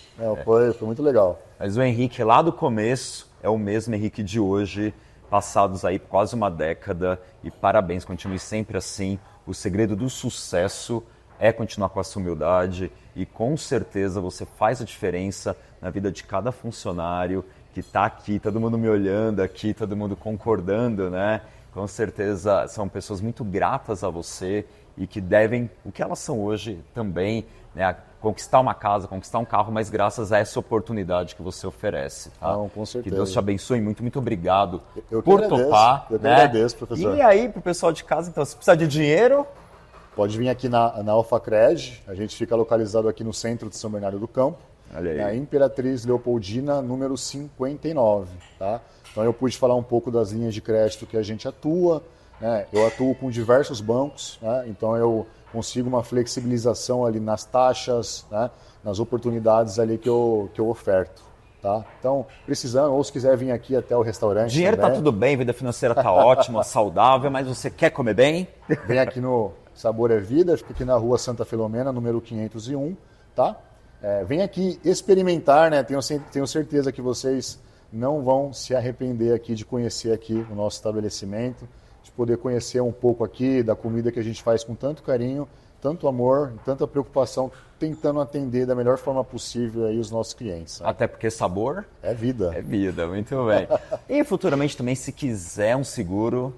Foi muito legal. Mas o Henrique lá do começo é o mesmo Henrique de hoje, passados aí quase uma década, e parabéns, continue sempre assim. O segredo do sucesso é continuar com essa humildade e com certeza você faz a diferença na vida de cada funcionário que está aqui, todo mundo me olhando aqui, todo mundo concordando, né? Com certeza são pessoas muito gratas a você e que devem, o que elas são hoje também, né? Conquistar uma casa, conquistar um carro, mas graças a essa oportunidade que você oferece. Tá? Não, com certeza. Que Deus te abençoe muito, muito obrigado por topar. Eu que agradeço, professor. E aí, pro pessoal de casa, então, se precisar de dinheiro... Pode vir aqui na Alfacred, a gente fica localizado aqui no centro de São Bernardo do Campo, na Imperatriz Leopoldina, número 59. Tá? Então eu pude falar um pouco das linhas de crédito que a gente atua, né? Eu atuo com diversos bancos, né? Então eu consigo uma flexibilização ali nas taxas, né? Nas oportunidades ali que eu oferto. Tá? Então, precisando, ou se quiser vir aqui até o restaurante. Dinheiro também. Tá tudo bem, vida financeira tá ótima, saudável, mas você quer comer bem? Vem aqui no Sabor é Vida, fica aqui na rua Santa Filomena, número 501, tá? Vem aqui experimentar, né? Tenho certeza que vocês não vão se arrepender aqui de conhecer aqui o nosso estabelecimento, de poder conhecer um pouco aqui da comida que a gente faz com tanto carinho, tanto amor, tanta preocupação, tentando atender da melhor forma possível aí os nossos clientes. Sabe? Até porque sabor é vida. É vida, muito bem. E futuramente também, se quiser um seguro...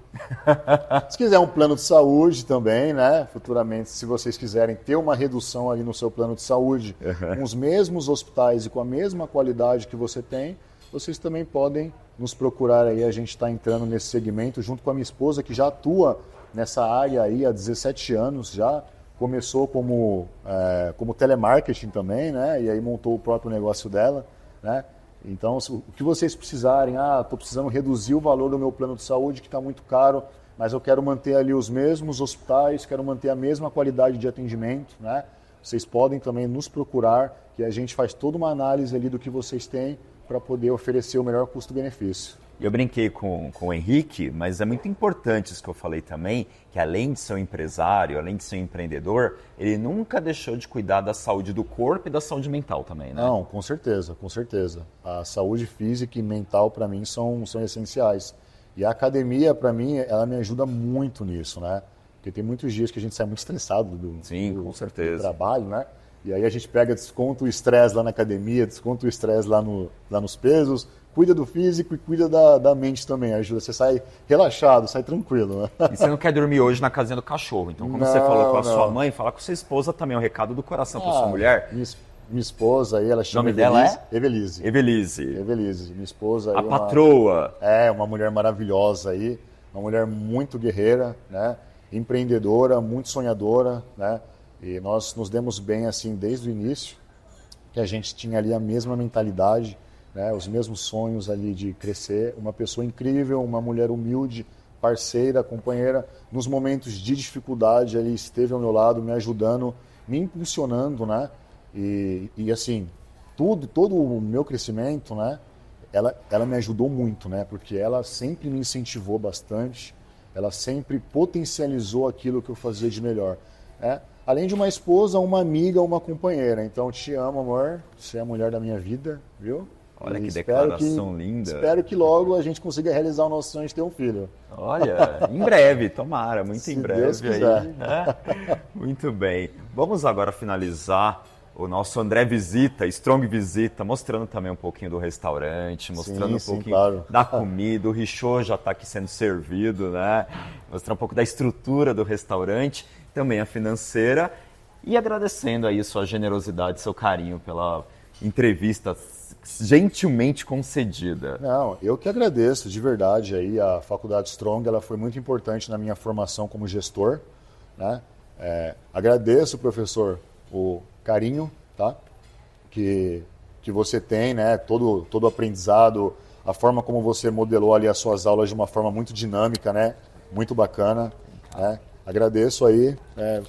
Se quiser um plano de saúde também, né? Futuramente, se vocês quiserem ter uma redução ali no seu plano de saúde, com os mesmos hospitais e com a mesma qualidade que você tem, vocês também podem nos procurar aí. A gente está entrando nesse segmento junto com a minha esposa, que já atua nessa área aí há 17 anos já. Começou como telemarketing também, né? E aí montou o próprio negócio dela, né? Então, o que vocês precisarem, estou precisando reduzir o valor do meu plano de saúde, que está muito caro, mas eu quero manter ali os mesmos hospitais, quero manter a mesma qualidade de atendimento, né? Vocês podem também nos procurar, que a gente faz toda uma análise ali do que vocês têm para poder oferecer o melhor custo-benefício. Eu brinquei com o Henrique, mas é muito importante isso que eu falei também, que além de ser um empresário, além de ser um empreendedor, ele nunca deixou de cuidar da saúde do corpo e da saúde mental também, né? Não, com certeza, com certeza. A saúde física e mental, para mim, são essenciais. E a academia, para mim, ela me ajuda muito nisso, né? Porque tem muitos dias que a gente sai muito estressado com certeza. Do trabalho, né? E aí a gente desconta o estresse lá na academia, desconta o estresse lá nos pesos, cuida do físico e cuida da mente também, ajuda. Você sai relaxado, sai tranquilo, né? E você não quer dormir hoje na casinha do cachorro, então como você falou com a sua mãe, fala com sua esposa também, um recado do coração para sua mulher. Minha esposa aí, ela chama o nome dela é? Evelise. Minha esposa aí. A patroa. Uma mulher maravilhosa aí, uma mulher muito guerreira, né? Empreendedora, muito sonhadora, né? E nós nos demos bem assim desde o início, que a gente tinha ali a mesma mentalidade, né? Os mesmos sonhos ali de crescer. Uma pessoa incrível, uma mulher humilde, parceira, companheira. Nos momentos de dificuldade, ali esteve ao meu lado, me ajudando, me impulsionando, né? E assim, todo o meu crescimento, né? Ela me ajudou muito, né? Porque ela sempre me incentivou bastante, ela sempre potencializou aquilo que eu fazia de melhor, né? Além de uma esposa, uma amiga, uma companheira. Então, te amo, amor. Você é a mulher da minha vida, viu? Olha que declaração linda. Espero que logo a gente consiga realizar o nosso sonho de ter um filho. Olha, em breve, tomara, muito Se em breve. Deus quiser. Aí, né? Muito bem. Vamos agora finalizar o nosso André Visita, Strong Visita, mostrando também um pouquinho do restaurante, mostrando um pouquinho claro. da comida. O Richô já está aqui sendo servido, né? Mostrar um pouco da estrutura do restaurante, também a financeira. E agradecendo aí sua generosidade, seu carinho pela entrevista gentilmente concedida. Não, eu que agradeço, de verdade. Aí a Faculdade Strong, ela foi muito importante na minha formação como gestor, né? Agradeço, professor, o carinho, tá? Que você tem, né? Todo o aprendizado, a forma como você modelou ali as suas aulas de uma forma muito dinâmica, né? Muito bacana, né? Agradeço aí,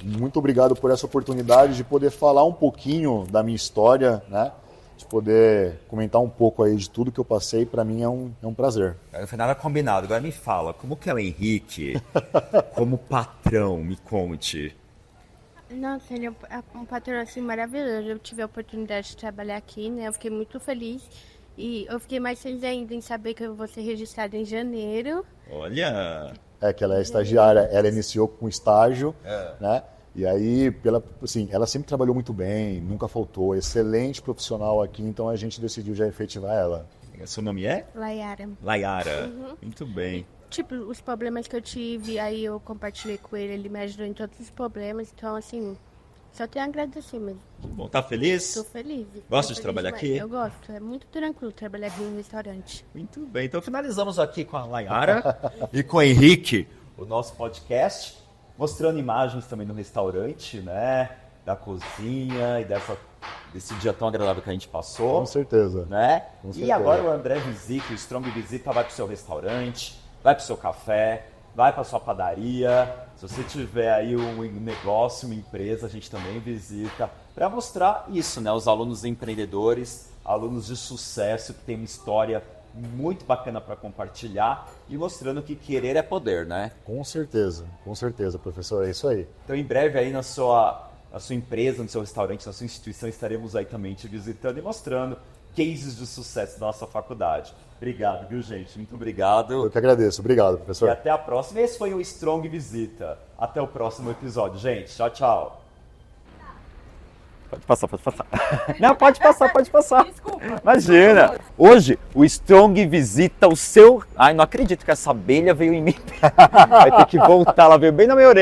muito obrigado por essa oportunidade de poder falar um pouquinho da minha história, né? De poder comentar um pouco aí de tudo que eu passei, para mim é um prazer. Não foi nada combinado. Agora me fala, como que é o Henrique como patrão? Me conte. Nossa, ele é um patrão assim maravilhoso. Eu tive a oportunidade de trabalhar aqui, né? Eu fiquei muito feliz. E eu fiquei mais feliz ainda em saber que eu vou ser registrada em janeiro. Olha! Que ela é estagiária, ela iniciou com estágio, né? E aí, ela sempre trabalhou muito bem, nunca faltou, excelente profissional aqui, então a gente decidiu já efetivar ela. Seu nome é? Laiara. Laiara, Uhum. Muito bem. Tipo, os problemas que eu tive, aí eu compartilhei com ele, ele me ajudou em todos os problemas, então assim, só tenho a agradecer mesmo. Bom, tá feliz? Tô feliz. Gosta Tô de feliz trabalhar demais. aqui? Eu gosto, é muito tranquilo trabalhar aqui no restaurante. Muito bem, então finalizamos aqui com a Laiara e com o Henrique o nosso podcast, mostrando imagens também do restaurante, né? Da cozinha e desse dia tão agradável que a gente passou. Com certeza. Né? Com E certeza. agora o André Visita, o Strong Visita, vai para o seu restaurante, vai para o seu café, vai para sua padaria. Se você tiver aí um negócio, uma empresa, a gente também visita para mostrar isso, né? Os alunos empreendedores, alunos de sucesso que têm uma história muito bacana para compartilhar e mostrando que querer é poder, né? Com certeza, professor, é isso aí. Então, em breve aí na sua empresa, no seu restaurante, na sua instituição, estaremos aí também te visitando e mostrando cases de sucesso da nossa faculdade. Obrigado, viu, gente? Muito obrigado. Eu que agradeço. Obrigado, E professor. até a próxima. Esse foi o Strong Visita. Até o próximo episódio, gente. Tchau, tchau. Pode passar. Não, pode passar. Desculpa. Imagina. Hoje, o Strong visita o seu... Ai, não acredito que essa abelha veio em mim. Vai ter que voltar, ela veio bem na minha orelha.